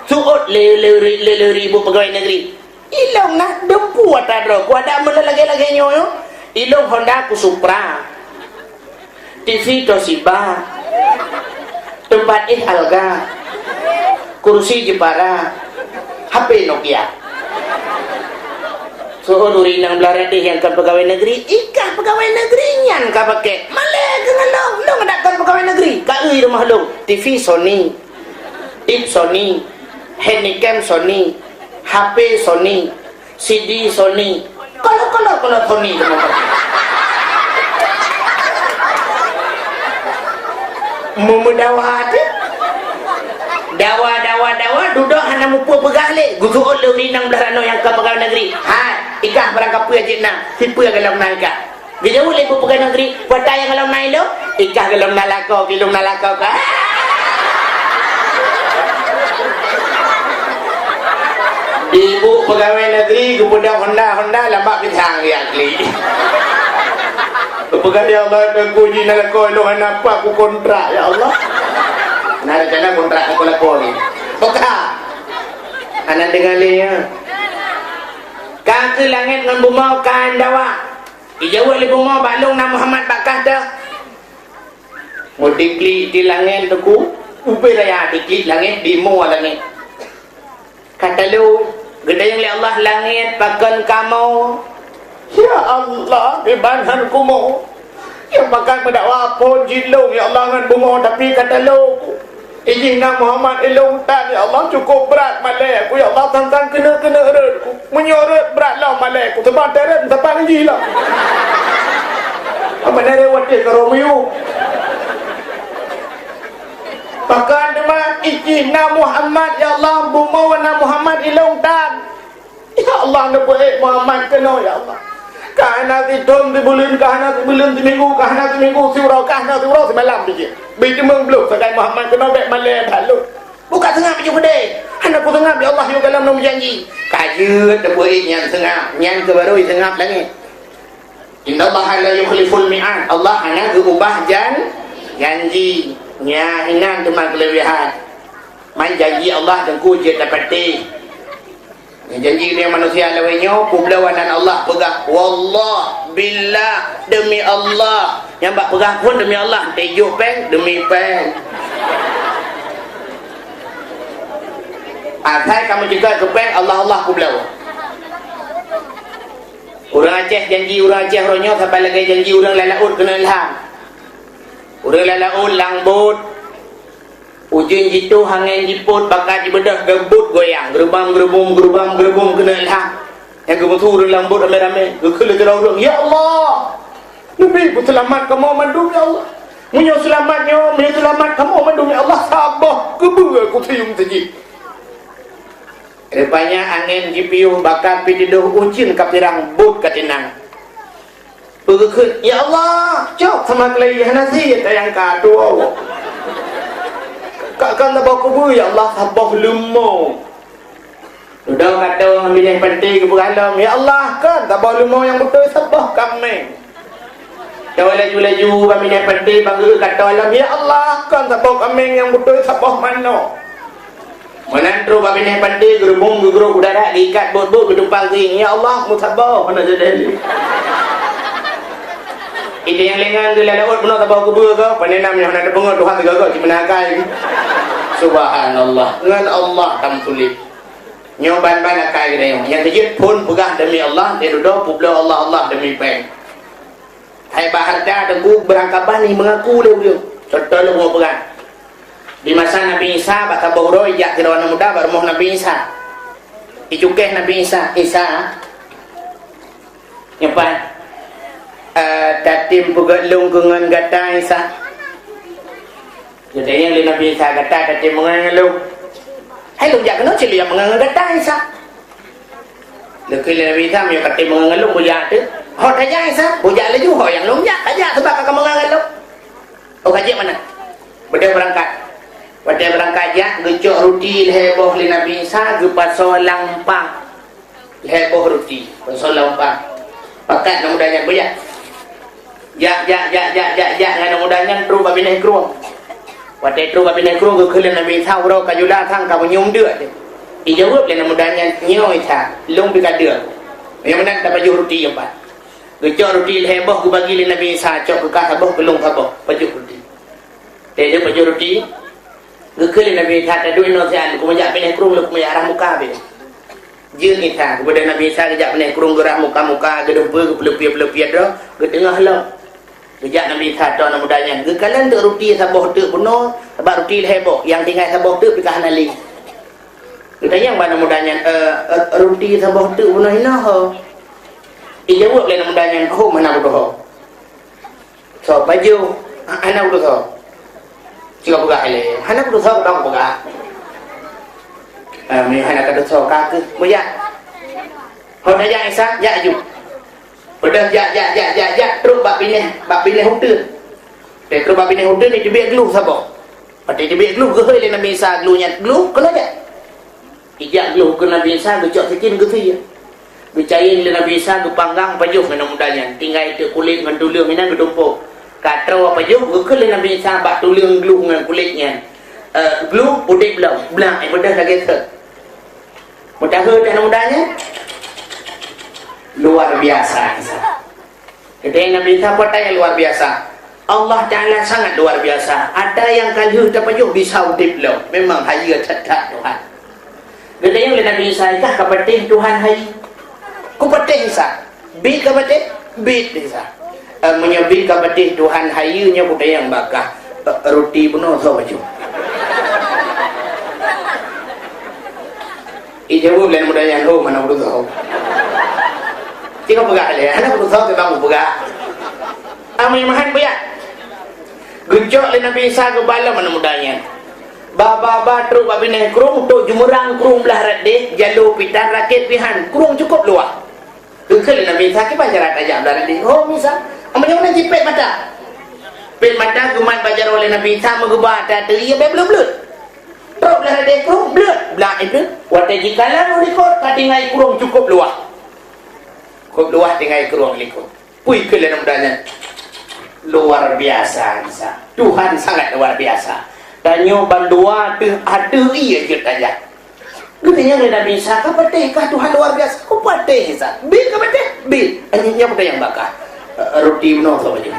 Suut lewri ibu pegawai negeri. Ilong nak dempu atadro ku ada mula lagi nyoyo. Ilong Honda ku Supra. TV Toshiba. Tempat Alga. Kursi Jepara. HP Nokia. So nuri nang belaran deh yang kan pegawai negeri. Ikah pegawai negeri nyan ka pakai. Malay dengan lo nak kan pegawai negeri. Ka rumah lo. TV Sony. Tip Sony. Handicam Sony. HP Sony, CD Sony, kalau Sony semua. Memudawa tu, dawa, duduk hana mupu pegale, gusuul lewri nang belarano yang ke pegawai negeri. Ikah berangkap puya jina, sipu yang galam naika. Bila boleh ibu pegawai negeri, kuata yang galam naik lo, ikah galam nalakau, kilung nalakau ka. Ibu pegawai negeri kemudian Honda lambat bintang dia kli. Pegawai ya Allah aku ji nak kau lo apa aku kontrak ya Allah. Nak kena kontrak aku lakoni. Oka. Anak dengar dia. Kaki langit dengan buma kan dawa. Ijawat le buma balung nama Muhammad bakah dah. Mutikli di langit tu upe raya dikli langit di mu langit. Kata lu gedeng oleh Allah langit pakan kamu. Ya Allah ibanan kumu yang makan mendakwa pun jilung ya Allah dengan bunga tapi kata lu izin nak Muhammad ilung tak ya Allah cukup berat malai aku ya Allah tantang kena eret aku menyorot berat lah malai aku sebab teret sampai lagi lah apa nak lewat dia ke Romeo bahkan dengan izin nak Muhammad ya Allah bunga warna Muhammad ilung tak ya Allah nak buat Muhammad kena ya Allah kahana titum di bulan kahana di bulan di minggu kahana di minggu surau kahana surau semalam biji biji mengbeluk sekai Muhammad kena baik malai balut bukan tengah biji gede hendak ku tengah ya Allah yo dalam nom janji kajut debuit yang tengah yang ke baru tengah langit innallaha la yukhliful mi'ad Allah hanya berubah janji nya hinan cuma kelebihan main janji Allah dan ku je dapati janji dia manusia lawainya kublawanan Allah pegang wallah billah demi Allah yang bak pegang pun demi Allah tejuk peng demi peng asal kamu juga ke peng Allah kublawa orang Aceh janji orang Aceh ronyo sampai lagi janji orang lalaut kena ilham orang lalaut langbut ujung jitu hangin jiput bakal dibedah gebut goyang gerbang kena ilham yang gemutu dalam bot rame-rame gekele terang ya Allah nabi ku selamat kamu mandum ya Allah munyo selamat kamu mandum ya Allah sabah kebu aku tium saji rupanya angin jipiuh bakal pididuh ujin kapirang bot katinang begekut ya Allah cok sama kelaihan nasi tayang kado Kakkan tak bawa kubur, ya Allah, sabah lemau. Sudah kata orang bini penting ke beralam, Ya Allah, kan tak bawa lemau yang betul, sabah kami. Kalau laju-laju kami bini penting, bangga kata alam, Ya Allah, kan tak bawa kambing yang betul, sabah mana. menantru kami bini penting, gerubung, geruk udara, diikat bot-bot, bertumpang ring. Ya Allah, musabah, mana jadi. Itu yang lengan tu lalat benar tak bawa kubur ke? Panenam yang ada pengut Tuhan tegak cik menakai. Subhanallah. Dengan Allah tam tulip. Nyoban ban akai kita yang terjid pun pegah demi Allah, dia duduk pula Allah demi peng. Hai baharda teguh berangkapan ni mengaku dia. Contoh lu mau pegang. Di masa Nabi Isa bata bahro ijak kira muda baru mau Nabi Isa. Icukeh Nabi Isa, Nyepan tatim pugat lung kungan gata Isa. Jadi yang li Nabi Isa gata tatim mengang lung. Hai lung jak kena cili yang mengang gata Isa. Lekil Nabi Isa yang tatim mengang lung bujak tu. Ho tanya Isa, bujak laju ho yang lung jak aja sebab kakak mengang lung. Oh kaji mana? Beda berangkat jak gecok roti heboh li Nabi Isa ge pasal lampang. Heboh roti pasal lampang. Pakat nak mudahnya bujak. Ya ngana mudahnya tru ba binai kruang. Wate tru ba binai kruang ke kelen Nabi Isa ro kajula thang ka nyum deut. I jawab le mudahnya nyoi tha lung bi ka deut. Yang menang tak baju roti empat. Gecok roti heboh ke bagi le Nabi Isa cok ke ka heboh ke lung heboh baju roti. Dia baju roti ke kelen Nabi Isa ta duit no sian ku majak binai kruang lu ku majak arah muka be. Jeun ita kepada Nabi Isa kejak binai kruang gerah muka-muka gedempe ke pelepia-pelepia dah ke tengah lah. Kejak Nabi Isa tak nak mudahnya. Gekalan tu roti sabah tu benar. Sebab roti heboh. Yang tinggal sabah tu pergi ke Hanali. Kita yang mana mudahnya. Roti sabah tu benar hina ho. Ia jawab lah mudahnya. Ho mana bodoh ho. So baju. Anak bodoh ho. Cika pegah le. Anak bodoh ho dong pegah. Anak kata so kaki. Mujak. Ho dah jak Isa. Jak aju. Udah terus bab pilih hotel. Terus bab pilih hotel ni dia glue sabar. Pada dia glue ke le Nabi Isa glue nya glue kena je. Ijak glue ke Nabi Isa gecok sikit ke tu je. Bicain le Nabi Isa ke panggang pajuh dengan mudahnya. Tinggal itu kulit dengan tulang ni nak tumpuk. Katro pajuh ke le Nabi Isa bak tulang glue dengan kulitnya. Glue putih belau. Belang bedah lagi tu. Mudah ke dan mudahnya? Luar biasa. Kita yang Nabi Isa kata yang luar biasa. Allah Ta'ala sangat luar biasa. Ada yang kalau terpajuk bisa udip lo. Memang haya cetak Tuhan. Kita yang Nabi Isa kah kapatih Tuhan haya. Kupatih Isa. Bid kapatih. Bid Isa. Menyebut kapatih Tuhan hayanya kita yang bakah. Roti penuh so baju. Ijawab lain mudah yang ho mana mudah ho. Tengok pegah le, anak berusaha ke bang pegah. Amai mahan payah. Gejok le Nabi Isa ke bala mana mudahnya. Baba terus babi naik kurung tu jumurang kurung belah radih jalur pitan rakit pihan kurung cukup luar. Ke le Nabi Isa ke bajaran aja belah radih. Oh Isa, amanya mana jipet mata. Pet mata gumat bajar oleh Nabi Isa menggubah tak teria belum. Terus belah radih kurung belut. Belah itu watai jikalan rekod katingai kurung cukup luar. Kau luar tinggal keruang likut. Pui ke dalam mudahnya. Luar biasa Isa. Tuhan sangat luar biasa. Tanya bandua tu ada ia je tanya. Katanya Nabi Isa kau patihkah Tuhan luar biasa? Kau patih Isa. Bil kau patih? Bil. Hanya pada yang bakar. Roti benar so baju.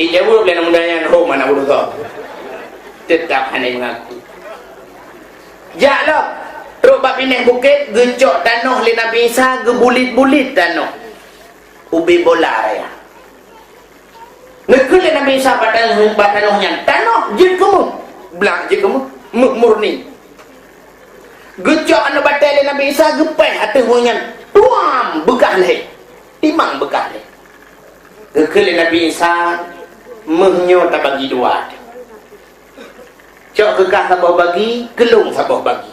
Jawab dalam mudahnya. Oh mana bodoh kau. Tetap hanya mengaku. Jaklah. Terus bab pindah bukit, gecok tanah li Nabi Isa, gebulit-bulit tanah. Ubi bola ya. Ngekul li Nabi Isa pada tanahnya. Tanah je kamu. Belang je kamu. Murni. Gecok anu batal li Nabi Isa, gepeh atas hujan. Tuam bekah leh. Timang bekah leh. Ngekul li Nabi Isa, menyo tak bagi dua. Cok kekah sabah bagi, gelung sabah bagi.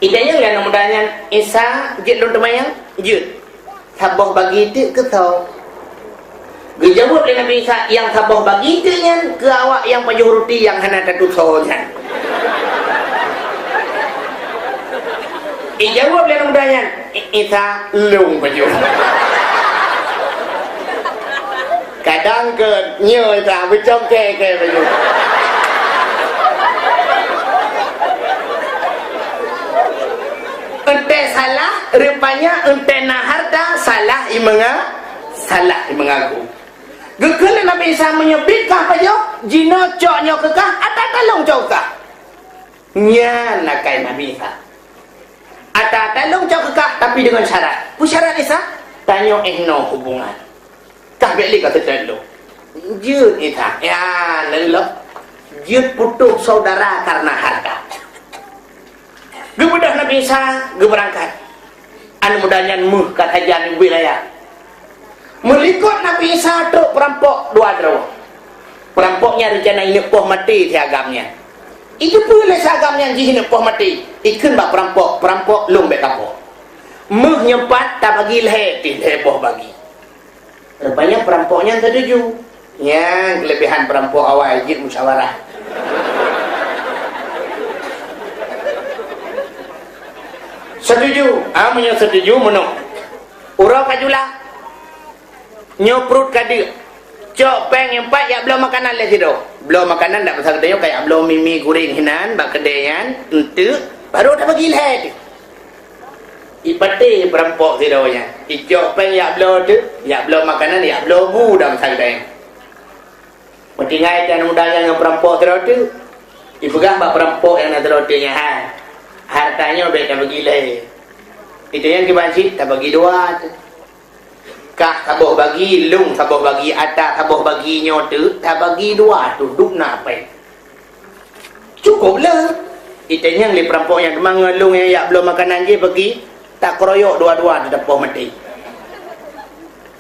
Idanya yang mudahnya Isa jid lu temayang jid sabah bagi tik ke tau Gejawab oleh Nabi Isa, yang tabah bagi kenyan ke awak yang pajuh roti yang hana tatu sohonyan. Ijawab oleh Nabi Isa, lung pajuh. Kadang ke nyo Isa, macam ke pajuh. Ente salah, rupanya ente nak harta, salah mengaku. Gekala Nabi Isa menyebut kah pajo, jino coknya kekah, atau talong cokah. Nya nakai Nabi Isa. Atau talong cok kekah, tapi dengan syarat. Pu syarat Isa, tanya no hubungan. Kah beli kata terlalu. Jut Isa, ya lelah. Jut putus saudara karena harta. Gemudah Nabi Isa, geberangkat. Anu mudahnya muh kata jani wilayah. Melikut Nabi Isa truk perampok dua draw. Perampoknya rencana ini poh mati di agamnya. Itu pula seagamnya jihina poh mati. Ikan bak perampok lung bek kapok. Muh nyempat tak bagi heboh bagi. Rupanya perampoknya tertuju. Yang kelebihan perampok awal ajib musyawarah. Setuju, amanya setuju menung. Urau kajulah. Nyoprut kadir. Cok peng yang empat ya belum makanan le sido. Belum makanan tak pasal kedai kayak belum mimi goreng hinan bak kedayan ente baru dah bagi leh. Ipate perampok sidonya. Icok peng ya belum tu, ya belum makanan ya belum bu dah pasal kedai. Metingai dan muda yang perampok sido tu. Ipegang bak perampok yang nak terotinya ha. Hartanya baik tak bagi leh. Itu yang kibansi tak bagi dua tu. Kah tabuh bagi lung, tabuh bagi atas, tabuh bagi nyote, tak bagi dua tu duk nak apa? Cukup lah. Itu yang le perampok yang demang lung yang yak belum makanan je bagi tak keroyok dua-dua di depan mati.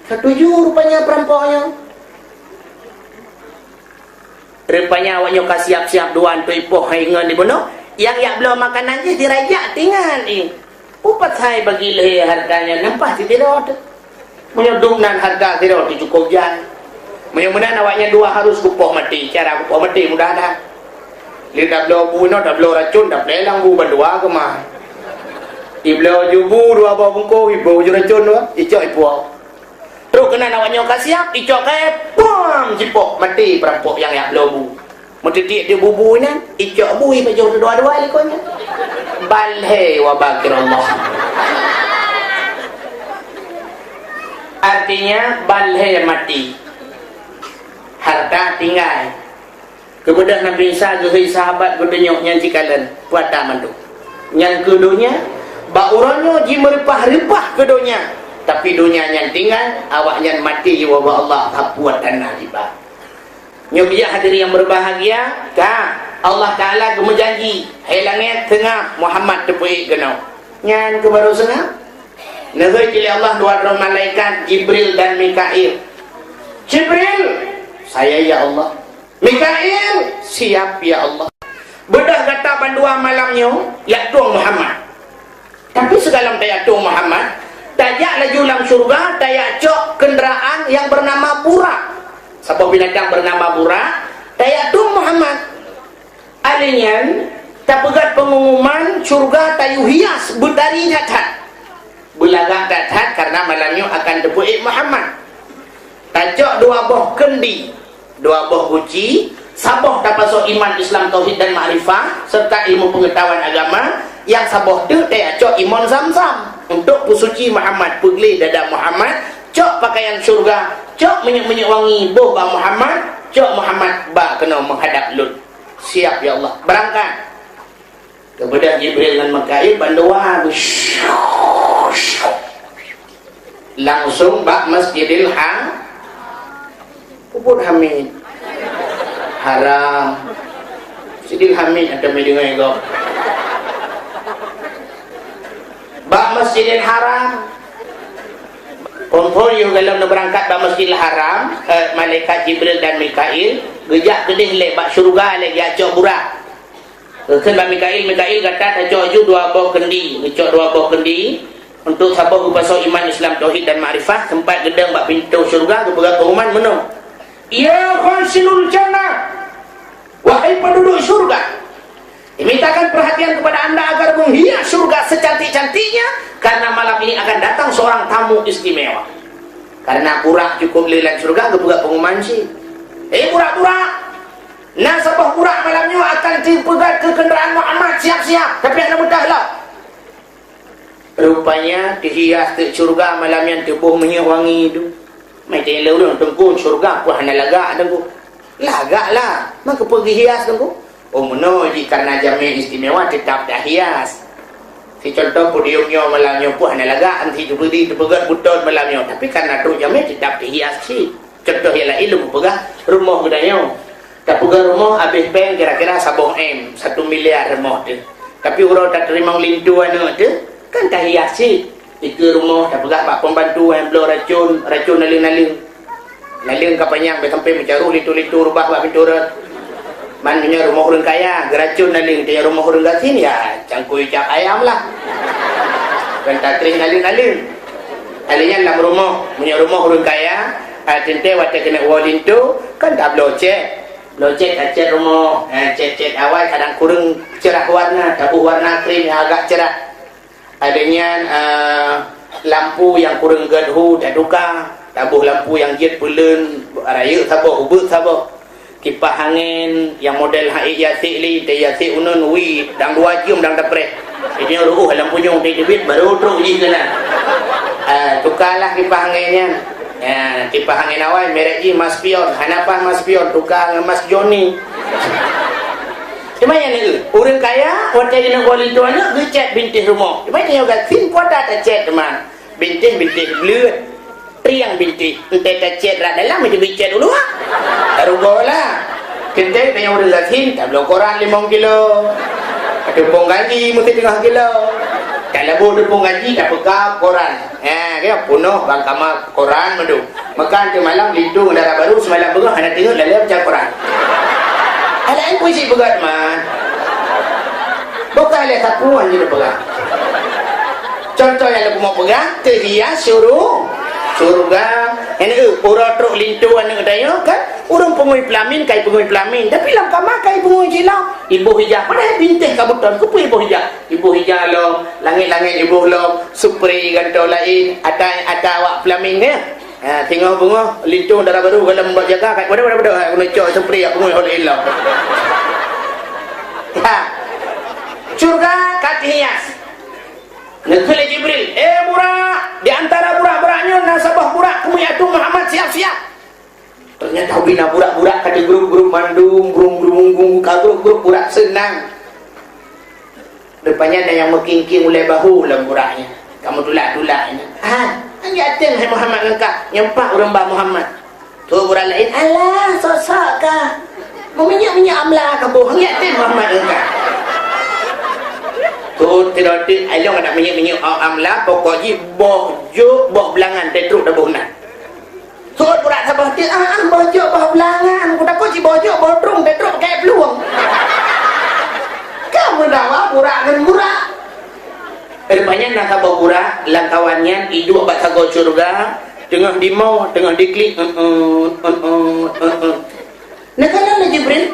Setuju rupanya perampoknya. Rupanya awaknya kasih siap-siap dua tu ipoh ingat di bunuh. Yang yak belum makanan je dirajak tinggal ni. Upat saya bagi le harganya nampak si tidak tu. Menyedungnan harga tidak cukup jan. Menyumbang awaknya dua harus kupoh mati. Cara kupoh mati mudah dah. Lihat dah bunuh, dah belo racun, dah belang bu berdua ke mah. Iblo jubu dua bawa bungku, ibu ju racun dua, icok ibu. Terus kena awaknya kasiap, icok kaya pom jipok mati perampok yang belo bu. Metitik dia bubunya, icok bui baju dua-dua likonya. Balhe wa bakirullah. Artinya balhe mati, harta tinggal. Kemudian Nabi Isa ke sahabat berdenyok yang cikalan puata mandu. Yang keduanya baurannya ji meripah-ripah keduanya. Tapi dunia yang tinggal awak yang mati wa Allah hapuat dan nalibah. Nyobiyah hadirin yang berbahagia, kah Allah Taala berjanji, hai langit tengah Muhammad tepui genau. Nyan ke baru sengah. Nazar pilih Allah dua orang malaikat Jibril dan Mikail. Jibril, saya ya Allah. Mikail, siap ya Allah. Bedah kata bandua malamnya, ya Tuhan Muhammad. Tapi segalam daya Tuhan Muhammad, tajak laju dalam surga, daya cok kenderaan yang bernama Burak. Sebuah binatang bernama Burak, daya Tuhan Muhammad. Alinyan, tak pegat pengumuman surga tayu hias berdari datat. Belagak datat karena malamnya akan tepuk Muhammad. Tajak dua buah kendi, dua buah guci, saboh dapat so iman Islam tauhid dan ma'rifah serta ilmu pengetahuan agama. Yang saboh tu dia cok iman Zamzam untuk pusuci Muhammad, pegli dada Muhammad, cok pakaian surga, cok minyak-minyak wangi boba Muhammad, cok Muhammad ba kena menghadap Lut. Siap ya Allah, berangkat. Kemudian Jibril dan Mikail bandua langsung bak Masjidil Kubur Hamid haram. Masjidil Hamid ada mendengar itu. Bak Masjidil Haram. Kontrol yang dalam berangkat bak Masjidil Haram, malaikat Jibril dan Mikail gejak kedih lek bak syurga lek ya cok burak. Kan bak Mikail kata tak cok ju dua buah kendi, cok dua buah kendi. untuk sabah pasal iman Islam tauhid dan makrifah tempat gedang bak pintu syurga kepada pengumuman menung ya khasinul jannah wahai penduduk syurga dimintakan perhatian kepada anda agar menghias syurga secantik-cantiknya karena malam ini akan datang seorang tamu istimewa karena pura cukup lilan syurga kepada pengumuman sih pura-pura nah sabah pura malamnya akan dipegat ke kenderaan Muhammad siap-siap tapi anda mudahlah rupanya dihias ke syurga malam yang tubuh wangi itu macam lalu tengku syurga pun hanya lagak tengku lagak lah maka pergi hias tengku oh menuji karena jamin istimewa tetap dah hias si contoh podiumnya malamnya pun hanya lagak nanti berdiri dipegat butut malamnya tapi karena tu jamin tetap dihias si contoh ialah ilmu pegah rumah gedanya tak pegang rumah habis bank kira-kira 1 miliar rumah tu tapi orang tak terima lintu anak tu kan tak hias sih tiga rumah tak pegang pak pembantu yang belum racun naling kapanya sampai mencaru lintu rubah bak pintu mananya rumah orang kaya geracun naling dia rumah orang gasin ya cangkui cak ayam lah kan tak terima naling alihnya dalam rumah punya rumah orang kaya tente waktu kena lintu kan tak blocek cat rumah cat awal kadang kurang cerah warna tabuh warna krim yang agak cerah adanya lampu yang kurang gadhu tak duka tabuh lampu yang jet bulan raya sabah ubut sabah kipas angin yang model haik yasik li te yasik unun wi dang 2 jam dang dapre ini lampunya untuk debit baru teruk je kena tukarlah kipas anginnya kipas angin awal merek je Mas Pion hanapah Mas Pion tukar dengan Mas Johnny cuma yang ni orang kaya waktu dia nak kuali tu anak dia cat bintis rumah cuma dia juga fin kuada tak cat teman bintis belut priang bintis entah tak cat rat dalam macam cat dulu taruh bola kentai dia orang latin tak belum koran 5 kilo tepung gaji mesti 3 kilo tak labu tepung gaji tak pegang koran dia punuh bang kamar koran madu makan ke malam lindung darah baru semalam berah anak tengok dalam macam koran ada yang puisi pegat man bukan oleh sapuan je dia pegang contoh yang aku mau pegang terhias surga ini orang truk lintu anak daya kan orang pengui pelamin kai pengui pelamin tapi lam kamar kai pengui jilau ibu hijab padahal bintih kabutan kupu ibu hijab lo langit-langit ibu lo supri gantau lain ada awak pelamin ya tengok bunga lintu darah baru kalau membuat jaga kat pada aku nak cok supri aku pengui oleh ilah surga kaki hias negeri Jibril burak di antara burak-buraknya nasabah burak kumiyatu Muhammad siap-siap ternyata bina burak-burak kata grup-grup mandung grup burak senang depannya ada yang mengking-king oleh bahu dalam buraknya kamu tulak-tulaknya anjatin hai Muhammad engkau nyempak orang Mbah Muhammad tu burak lain alah sosok kah meminyak-minyak amlah kamu anjatin Muhammad engkau tu tidak ayong nak minyak amla pokoknya boh belangan tetruk dah bohnan surat purak sabah dia boh belangan aku takut si boh trung tetruk kayak peluang kamu dah purak dan purak rupanya nak sabah purak langkawannya hidup bat sago surga tengah dimau tengah diklik nak kala Jibril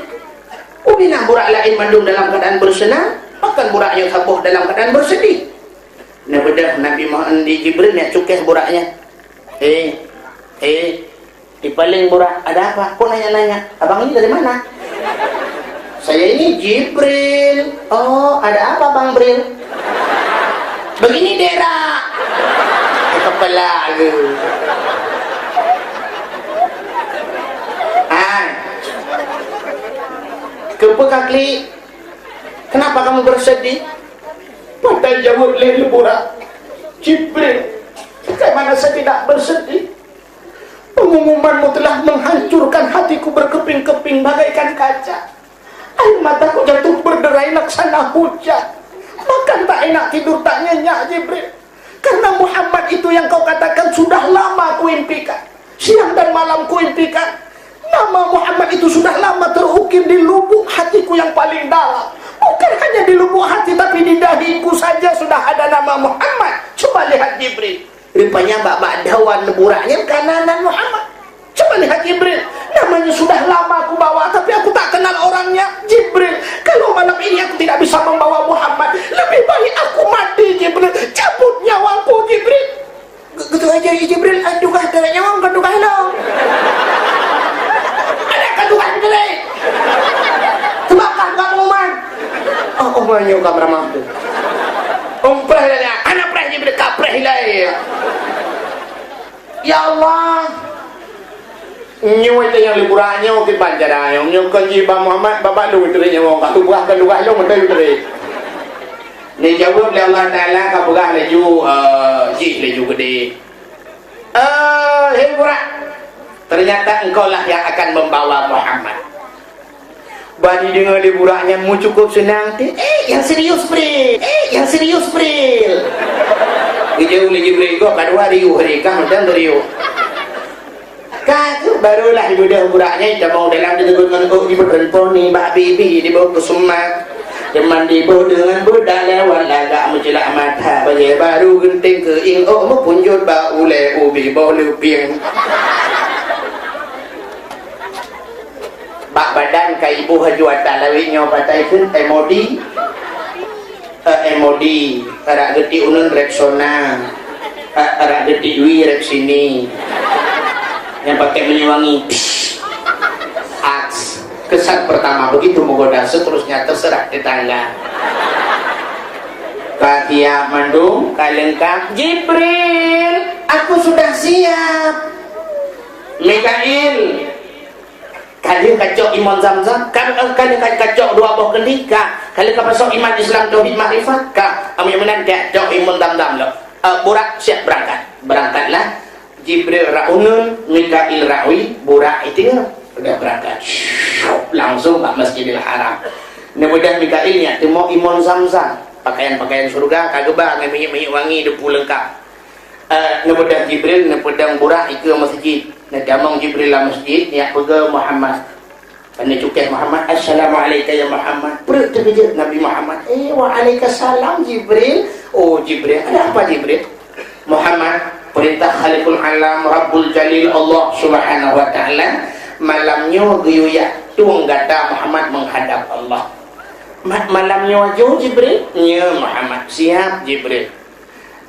ubina purak lain mandung dalam keadaan bersenang akan buraknya sabuh dalam keadaan bersedih. Nah bedah Nabi Muhammad di Jibril nak cukeh buraknya. Di paling burak ada apa? Kau nanya-nanya. Abang ini dari mana? Saya ini Jibril. Oh, ada apa Bang Bril? Begini daerah. Kepala lu. Kepekakli. Kenapa kamu bersedih? Padahal jawab lele burak Jibril, bagaimana saya tidak bersedih? Pengumumanmu telah menghancurkan hatiku berkeping-keping bagaikan kaca. Air mataku jatuh berderai laksana hujan. Bahkan tak enak tidur tak nyenyak Jibril. Karena Muhammad itu yang kau katakan sudah lama kuimpikan. Siang dan malam kuimpikan. Nama Muhammad itu sudah lama terukir di lubuk hatiku yang paling dalam. Bukan hanya di lubuk hati, tapi di dahiku saja sudah ada nama Muhammad. Coba lihat Jibril. Rupanya bak-bak dawan buraknya kananan Muhammad. Coba lihat Jibril. Namanya sudah lama aku bawa, tapi aku tak kenal orangnya. Jibril, kalau malam ini aku tidak bisa membawa Muhammad, lebih baik aku mati Jibril. Cabut nyawaku Jibril. Gitu aja Jibril. Aduh kah terak nyawa, aduh kah lo. Ada kandungan jelek. Terbakar kamu man. Oh manyo kamera mampu. Umprah dia. Anak prah Jibril kaprah hilai. Ya Allah. Nyo itu yang liburannya ke Banjar ayong nyo ke Jiba Muhammad bapak lu itu nya mau kat tubuh ke luar lu mentai itu ni jawab oleh Allah Taala ka begah laju ji laju gede burak ternyata engkau lah yang akan membawa Muhammad. Bani dengar liburannya mu cukup senang yang serius Bril yang serius Bril jauh lagi Bril kau kadua riuh mereka dan riuh katu barulah ibu dah buraknya dah mau dalam dengan ibu perempuan ni Mbak Bibi dibawa ke Sumat teman dibawa dengan budak lewat lagak mencelak mata bagi baru genting ke ing mau punjut bau le ubi bau lupiang bak badan ke ibu hajuatan lawiknya patai pun MOD arak geti unun Rexona arak geti wi Rexini yang pakai menyewangi aks kesan pertama begitu menggoda seterusnya terserah tetangga kakia mandung kalengkap Jibril aku sudah siap Mikail kalian kacok iman Zamzam kalian kacok dua buah kendika kalian kapasok iman Islam tauhid makrifat kami menanti kacok iman Zamzam lo burak siap berangkatlah Jibril ra'unun, Mikail ra'wi, burak itu udah berangkat langsung ke Masjidil Haram. Kemudian Mikailnya temu imun Zamzam pakaian-pakaian surga kageba minyak-minyak wangi depu lengkap. Kemudian Jibril nepedang burak itu masjid. Nadamang Jibril lah masjid ya pega Muhammad. Pada cukai Muhammad, Assalamualaikum ya Muhammad. Perut terkejut Nabi Muhammad. Waalaikumsalam Jibril. Oh Jibril, ada apa Jibril? Muhammad perintah Khalikul Alam Rabbul Jalil Allah Subhanahu wa taala malamnya guyuya tuang gata Muhammad menghadap Allah. Malamnya wajah Jibril ya Muhammad siap Jibril.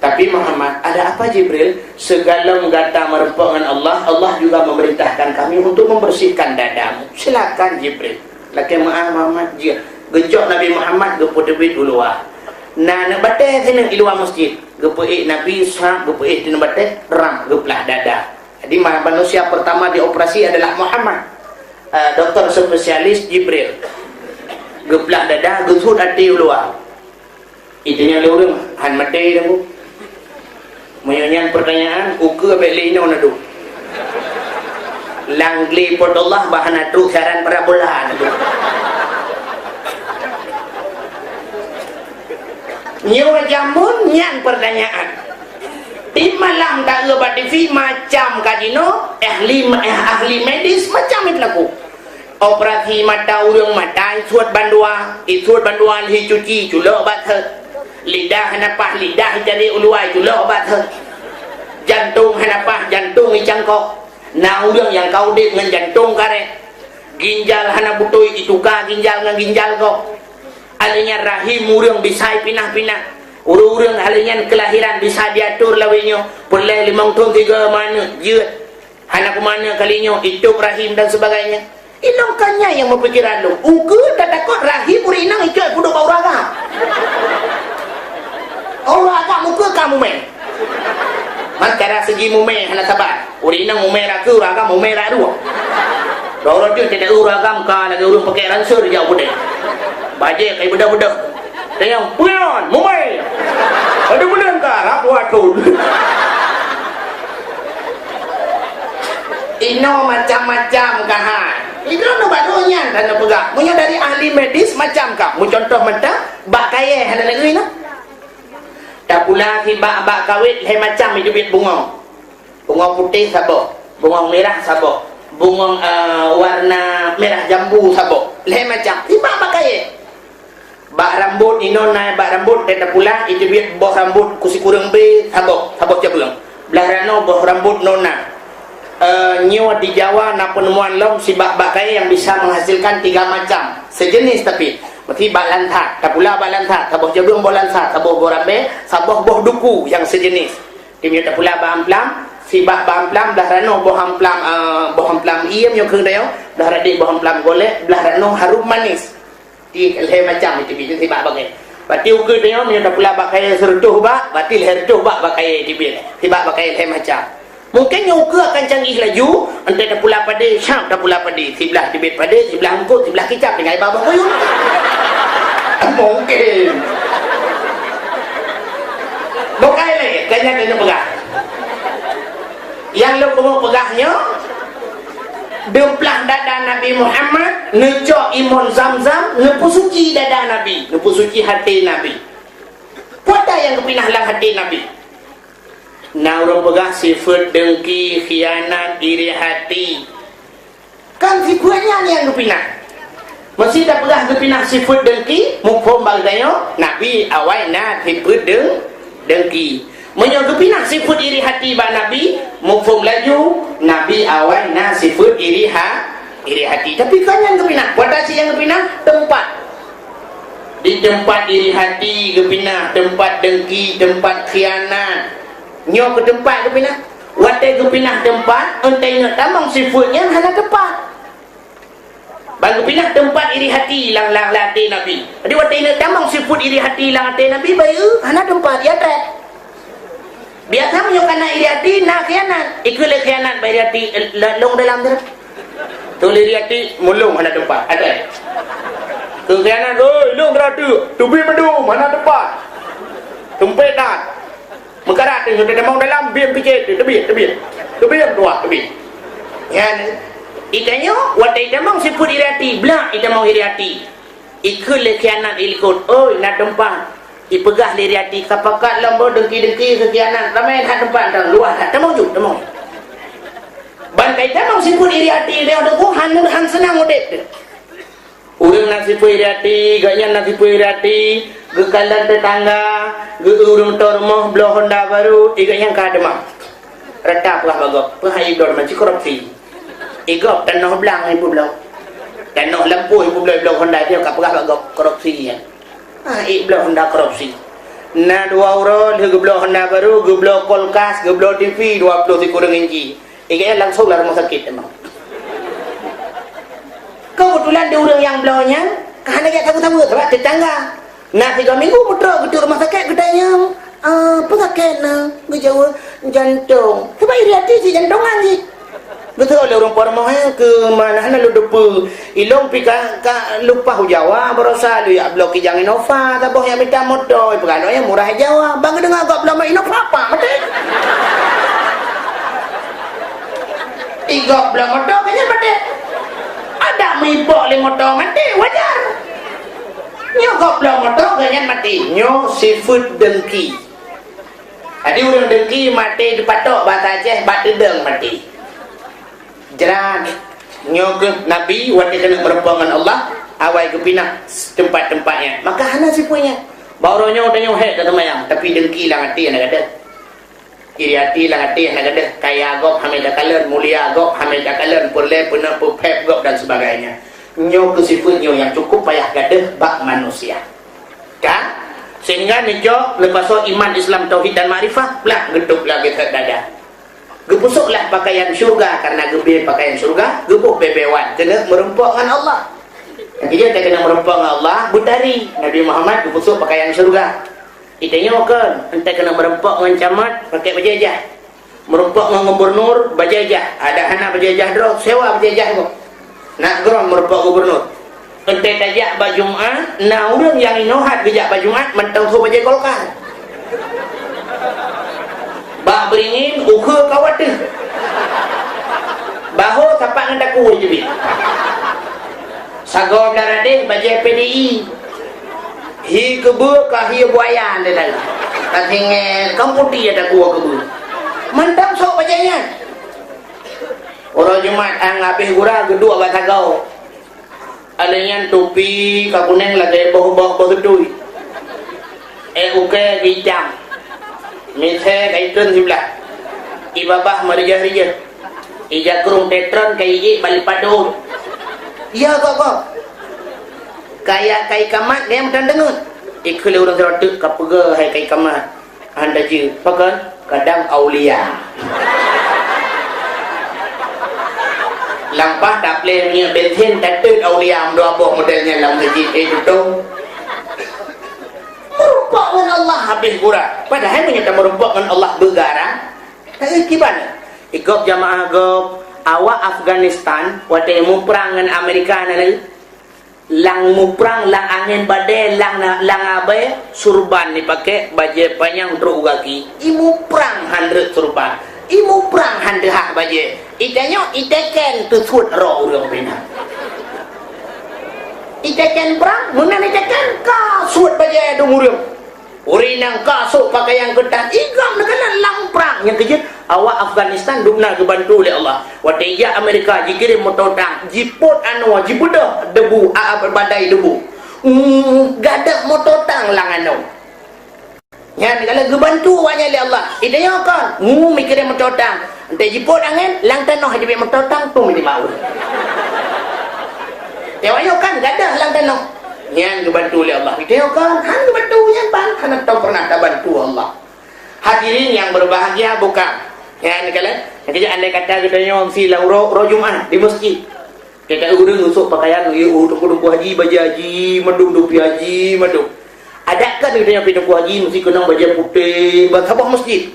Tapi Muhammad ada apa Jibril? Segala gata merempok dengan Allah juga memerintahkan kami untuk membersihkan dadamu. Silakan Jibril. Laki Muhammad gejok Nabi Muhammad gepu debit dulu nak batai sini di luar masjid gepuik Nabi Ishaq gepuik di batai ram geplah dada. Jadi manusia pertama dioperasi adalah Muhammad. Dokter spesialis Jibril geplah dada gesud hati luar itunya lurung han mati dah bu menyanyian pertanyaan uke beli ini nadu langli pot Allah bahana tu saran para bulan nyawa jamun nyan pertanyaan di malam tak lebat TV macam kadino ahli medis macam itu laku operasi mata urang mata suat bandua li cuci culok bat lidah hanapah lidah jadi uluai culok bat jantung hanapah jantung icangkok na urang yang kau dek dengan jantung kare ginjal hanaputui ituka ginjal dengan ginjal kok alinya rahim urang bisa pinah-pinah urang alinya kelahiran bisa diatur lawinyo boleh 5 tahun 3 mana jeut anak mana kalinya itu rahim dan sebagainya ilongkannya yang mempikiran lu uke tak takut rahim urinang itu budak auraga auraga muka kamu main maka segi mume hana sabar urinang mume raku uraga mume radu dorong dia tidak uraga muka lagi urung pakai ransur jauh bude baje kayak budak-budak tengok puyon mume ada budak ka rapu atul ino macam-macam kahan itu no barunya dan pegang punya dari ahli medis macam kah mu contoh mata bak kaya hana negeri no tak pula si bak kawit he macam itu bit bunga putih sabok bunga merah sabok bunga warna merah jambu sabok le macam si bak kaya bak rambut ino naik bak rambut teta pula itu biar boh rambut kusi kurang be sabok cabang belah rano boh rambut nona nyewa di Jawa na penemuan lom si bak kaya yang bisa menghasilkan 3 macam sejenis tapi berarti bak lantat tak pula bak lantat sabok cabang boh lantat sabok boh rambe sabok boh duku yang sejenis dia tak pula bak amplam si bak amplam belah rano boh amplam iem yang keng dayo belah radik boh amplam golek belah rano harum manis di leher macam itu si bak bagai berarti ukur dia punya tak pula bak kaya sertuh bak berarti leher tuh bak kaya di bil si bak kaya leher macam mungkin yang ukur akan canggih laju entah tak pula pada syam tak pula pada sebelah tibet pada sebelah angkut sebelah kicap dengan babak koyun mungkin bukai lagi kanya kena pegah yang lu kamu pegahnya demplah dada Nabi Muhammad ngecok imun zam-zam ngepusuci dada Nabi ngepusuci hati Nabi pada yang kepinah lang hati Nabi nah orang pegah sifat dengki khianat iri hati kan sifatnya yang kepinah masih tak pegah kepinah sifat dengki mufhum bagdayo Nabi awal na sifat dengki menyok kepinah sifat iri hati ba Nabi mufhum laju Nabi awal na sifat iri hati tapi kan yang kepinah pada si yang kepinah tempat di tempat iri hati kepinah tempat dengki tempat khianat nyok ke tempat kepinah watai kepinah tempat entai nak tamang sifatnya hana tempat bang kepinah tempat iri hati lang hati Nabi jadi watai nak tamang sifat iri hati lang hati Nabi bayu hana tempat ya tak biasa menyok kana iri hati nak khianat ikut khianat iri hati long dalam tu tu iri hati mulung hana tempat ada khianat oi long beradu tubi mendung mana tempat tempat dah mengkarat tu sudah mau dalam biam pikir tebih dua tebih kan itanya watai tamang sifut iri hati belak ita mau iri hati ikut khianat ikut oi nak tempat ipegah iri hati kapakat lambo dengki kekianan ramai hak tempat dah luar tak mau ju tak mau bantai tamang sifut iri hati dia ada han senang udip urang nak sifut iri hati gaknya nak sifut iri hati gekalan tetangga urang tormoh belah Honda baru igaknya kademah retap lah bagok pahai dor macam korupsi igop tanah belang ibu belah tanah lampu ibu belah Honda dia kap pegah bagok korupsi ya belah Honda korupsi na 2 euro dia belah Honda baru belah kulkas belah TV 20 kurang inci igaknya langsung lah rumah sakit emang kebetulan dia orang yang belahnya kahana dia tahu-tahu sebab tetangga nah 3 minggu putra ke rumah sakit gedanya apa sakit na gejawa jantung sebab iri hati si jantungan si betul oleh orang pormoh ke mana lu depu ilong pika lupa Jawa berosa lu ya blok kijang Innova taboh yang minta motor pegano yang murah Jawa bang dengar kau belum Innova apa mati igok belum motor kayaknya mati ada mipok le motor mati wajar nyo goblok motor kayaknya mati nyo sifat dengki ada orang dengki mati dipatok bahasa Aceh bat dedeng mati jeran nyo ke Nabi wati kena berhubungan Allah awal ke pinah tempat-tempatnya maka hana sipunya baru nyo tanya hek kata mayang tapi dengki lah hati nak ada iri hati lah hati nak ada kaya gop hamil kalen mulia gop hamil kalen pulai puna pupep gop dan sebagainya nyo kesifatnya yang cukup payah gadah bak manusia kan sehingga nyo lepas iman Islam tauhid dan makrifah lah geduk lagi ke dada gepusuklah pakaian syurga karena gebe pakaian syurga gebuh bebewan kena merempok dengan Allah jadi dia kena merempok dengan Allah butari Nabi Muhammad gepusuk pakaian syurga itanya kan entah kena merempok dengan camat pakai bajajah merempok dengan gubernur bajajah ada anak bajajah drog sewa bajajah tu nak geram merempok gubernur entah tajak bajumat nah orang yang inohat gejak bajumat mentang tu bajaj golkar bak beringin ukur kawat tu bahu tapak ngendak kuih je bin sagor daradeh bajaj PDI hi kebu kah hi buayan dia dalam katingan kamputi ada kuah kebu mentang sok bajajnya orang Jumat ang habis gurau kedua batagau Alengan topi kakuneng lagi boh tui. Uke gijam. Mise kaitun sebelah. Ibabah marija-rija. Ija kurung tetron kai balik padung. Iya kok. Kayak kai kamat dia macam dengar. Ikhle orang serotuk kapega hai kai kamat. Anda je pakan kadang aulia. Lampah tak boleh punya bensin tatut aulia dua buah modelnya dalam masjid itu. Merupak dengan Allah habis kurang. Padahal menyatakan merupak dengan Allah bergarang. Tak gimana? Ikut jamaah gop awak Afghanistan waktu mu perang dengan Amerika nanti. Lang mu perang lang angin badai lang abai surban dipakai baju panjang teruk kaki. Imu perang 100 surban. Imu perang handehak baje. Itanya iteken tu sud ro urang bina. Iteken perang, munan iteken ka sud baje du urang. Urinang ka sok pakaian ketan igam negana lang perang yang kejut awak Afghanistan dumna dibantu oleh Allah. Wataya Amerika dikirim mototang, jipot anu jibudah debu badai debu. Gadah mototang lang anu. Ya, kalau gebantu wanya oleh Allah. Idanya kan, mikirin mentotang. Ente jipot angin, lang tanah jadi mentotang tu mesti bau. Tewanya kan gadah lang tanah. Yang gebantu oleh Allah. Idanya kan, han gebantu yang pan, han tak pernah tak bantu Allah. Hadirin yang berbahagia bukan. Ya, ni kalian. Jadi andai kata kita yang silang roh Jumat di masjid. Kita urang usuk pakaian, untuk haji, baju haji, mendung dupi haji, mendung. Adakah dia yang pindah haji mesti kena baju putih sabah masjid?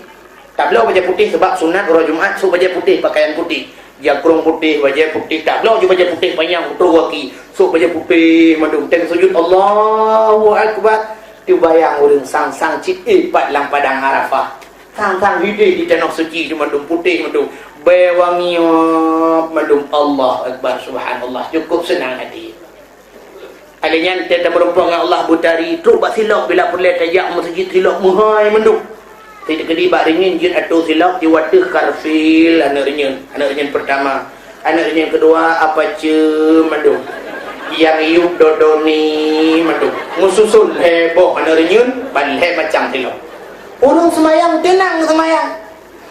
Tak boleh baju putih sebab sunat orang Jumaat so baju putih pakaian putih. Jangkrung putih, baju putih. Tak boleh baju putih panjang teruk kaki. So baju putih madung teng sujud Allahu Akbar. Tu bayang orang sang-sang cip pat lang padang Arafah. Sang-sang hidih di tanah suci tu madung putih madung. Bewangi madung Allah Akbar subhanallah. Cukup senang hati. Alanya kita merupakan Allah butari teruk bak silap bila perlu tajak masjid silap muhai menduk. Tidak kedi bak ringin jin atau silap di watih karfil anak ringin pertama. Anak ringin kedua apa ce menduk. Yang iup dodoni menduk. Mususul heboh anak ringin balai macam silap. Orang semayang tenang semayang.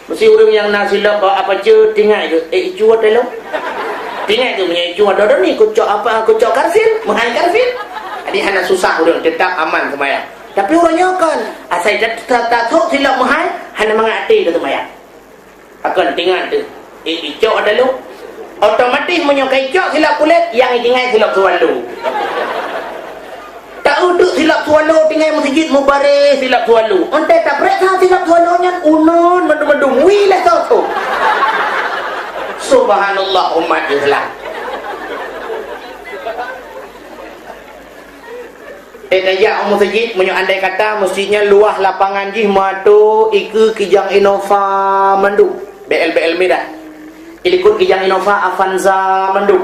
Mesti orang yang nak silap apa ce tinggal je. Cuat elok. Tinggal tu punya cuma dodo ni kucok apa kucok karfil menghai karfil. Jadi hana susah orang tetap aman semayang. Tapi orangnya kan asal tak tahu silap menghai hana mengati tu semayang. Akan tinggal tu. Cok ada lu. Otomatis menyokai cok silap kulit yang tinggal silap sualu. Tak uduk silap sualu tinggal masjid mubarak silap sualu. Ontai tak periksa silap sualunya unun mendung-mendung wilah tu. Subhanallah umat Islam. Tajak masjid menyo andai kata masjidnya luah lapangan jih matu iku kijang Innova mandu BL merah. Ilikut kijang Innova Avanza mandu.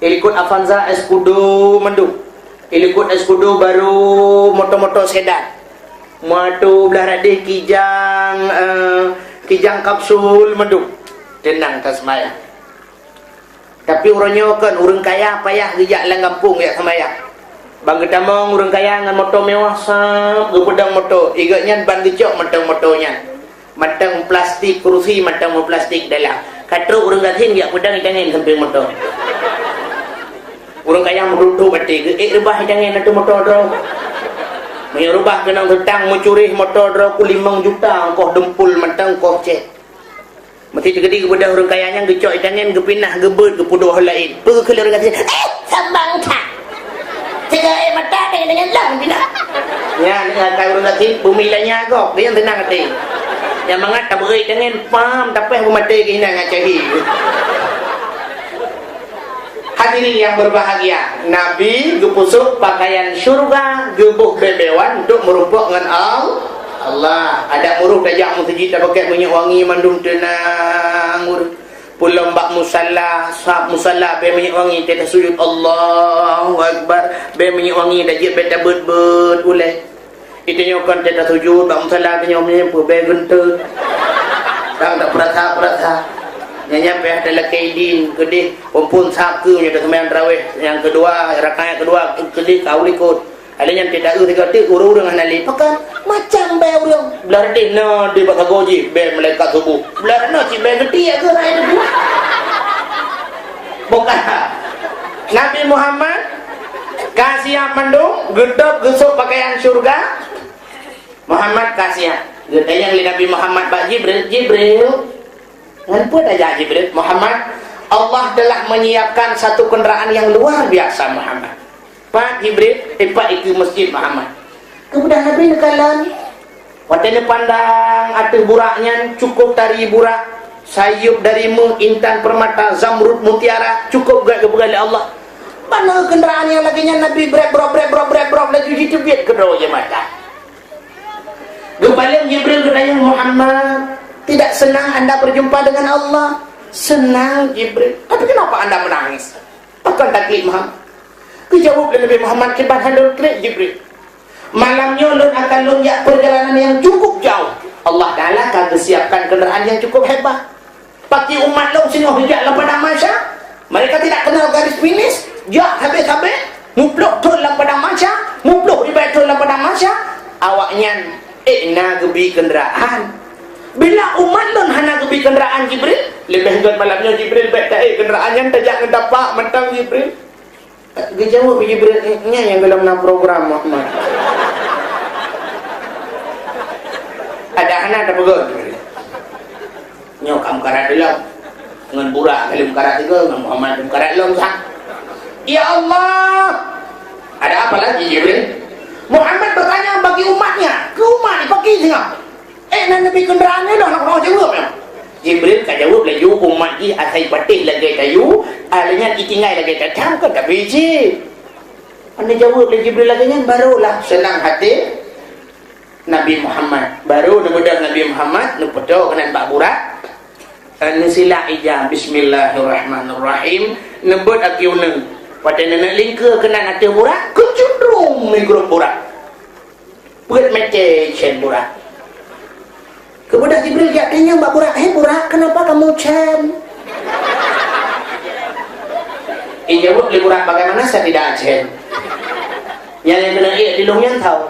Ilikut Avanza Escudo mandu. Ilikut Escudo baru motor-motor sedan. Matu belah radih kijang kapsul mandu. Tenang tak semayang. Tapi orangnya kan orang kaya payah dijak lang kampung ya semayang. Bang ketamong orang kaya dengan motor mewah sap, gepedang motor. Igaknya ban gecok motornya. Matang plastik kursi, matang plastik dalam. Katruk orang gatin dia pedang tangan samping motor. Orang kaya merutuh batik. Rebah tangan itu motor draw. Menyerubah kena hutang mencuri motor draw ku 5 juta kau dempul matang kau cek. Mesti tergedi kepada orang kayanya gecok tangan gepinah gebet kepuduh lain. Pergi ke orang kata, sambang tak. Tiga mata dengan lang pindah. Ya, kalau orang kata bumi lainnya kok, dia yang tenang hati. Yang mangat tak beri tangan pam tapi mati kena ngacahi. Hadirin yang berbahagia, Nabi gepusuk pakaian syurga, gebuh bebewan untuk merumpuk dengan Allah. Ada muruh tajak masjid tak pakai minyak wangi mandum tenang muruh. Pulang bak musalla, sahab musalla be minyak wangi tetap sujud Allahu Akbar. Be minyak wangi dah jep beta bet-bet ulai. Itu nyokan tetap sujud bak musalla tanya omnya be gentut. Tak perasa. Yang nyampe adalah kaidin kedih kumpul saku nya kemen raweh yang kedua rakaat kedua kedih kau ikut ada yang tidak tiga ti urang hanali pakan macam be urang belar di no di baka goji be malaikat subuh belar no ci be gede ke rai itu bukan Nabi Muhammad kasih mendung gedap gesuk pakaian surga Muhammad kasih gede yang Nabi Muhammad Pak Jibril Ngapa aja Jibril Muhammad Allah telah menyiapkan satu kendaraan yang luar biasa Muhammad Pak Jibril Pak itu masjid Muhammad kemudian Nabi nekalan watanya pandang atuh buraknya cukup dari burak sayup dari intan permata zamrud mutiara cukup gak kebegali Allah mana kendaraan yang laginya Nabi brek lagi ditubit kedua je mata kembali Jibril katanya Muhammad tidak senang anda berjumpa dengan Allah senang Jibril tapi kenapa anda menangis akan taklik Muhammad kejawab Nabi Muhammad kibat handul klik Jibril malamnya lun akan lunjak perjalanan yang cukup jauh Allah Ta'ala akan siapkan kendaraan yang cukup hebat pakai umat lu sini hijak lah pada masa mereka tidak kenal garis finish jak habis-habis mupluk turun lah pada masa mupluk di betul lah pada masa awaknya na gebi kendaraan bila umat lun hana kebi kenderaan Jibril lebih tuan malamnya Jibril baik tak kenderaannya tajak ngedapak mentang Jibril dijawab Jibril nya yang dalam program Muhammad ada anak ada pegon nyokam karat dulu dengan burak kalim karat itu dengan Muhammad karat dulu sah ya Allah ada apa lagi Jibril Muhammad bertanya bagi umatnya ke umat dipakai sehingga Nabi kenderaannya dah nak mau jawab ya. Jibril kan jawab lah you umat ni asai patih lagi kayu, alanya ditinggal lagi datang kan tak biji. Anda jawab lah Jibril lagi nya barulah senang hati Nabi Muhammad. Baru nebedah Nabi Muhammad nepedo kena Pak Burak. Sila ija bismillahirrahmanirrahim nebut akiuneng. Pada nenek lingka kena hati Burak, kecundrung ni grup Burak. Buat macam chen Burak. Kemudian Jibril dia tanya Mbak Burak, Burak, kenapa kamu cem? Jawab li Burak, bagaimana saya tidak cem? Yang kena di lungnya tahu.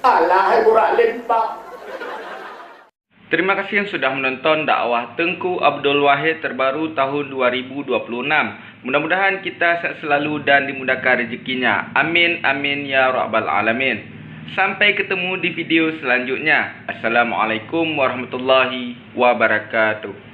Alah, Burak lempak. Terima kasih yang sudah menonton dakwah Tengku Abdul Wahid terbaru tahun 2026. Mudah-mudahan kita sehat selalu dan dimudahkan rezekinya. Amin, amin, ya rabbal alamin. Sampai ketemu di video selanjutnya. Assalamualaikum warahmatullahi wabarakatuh.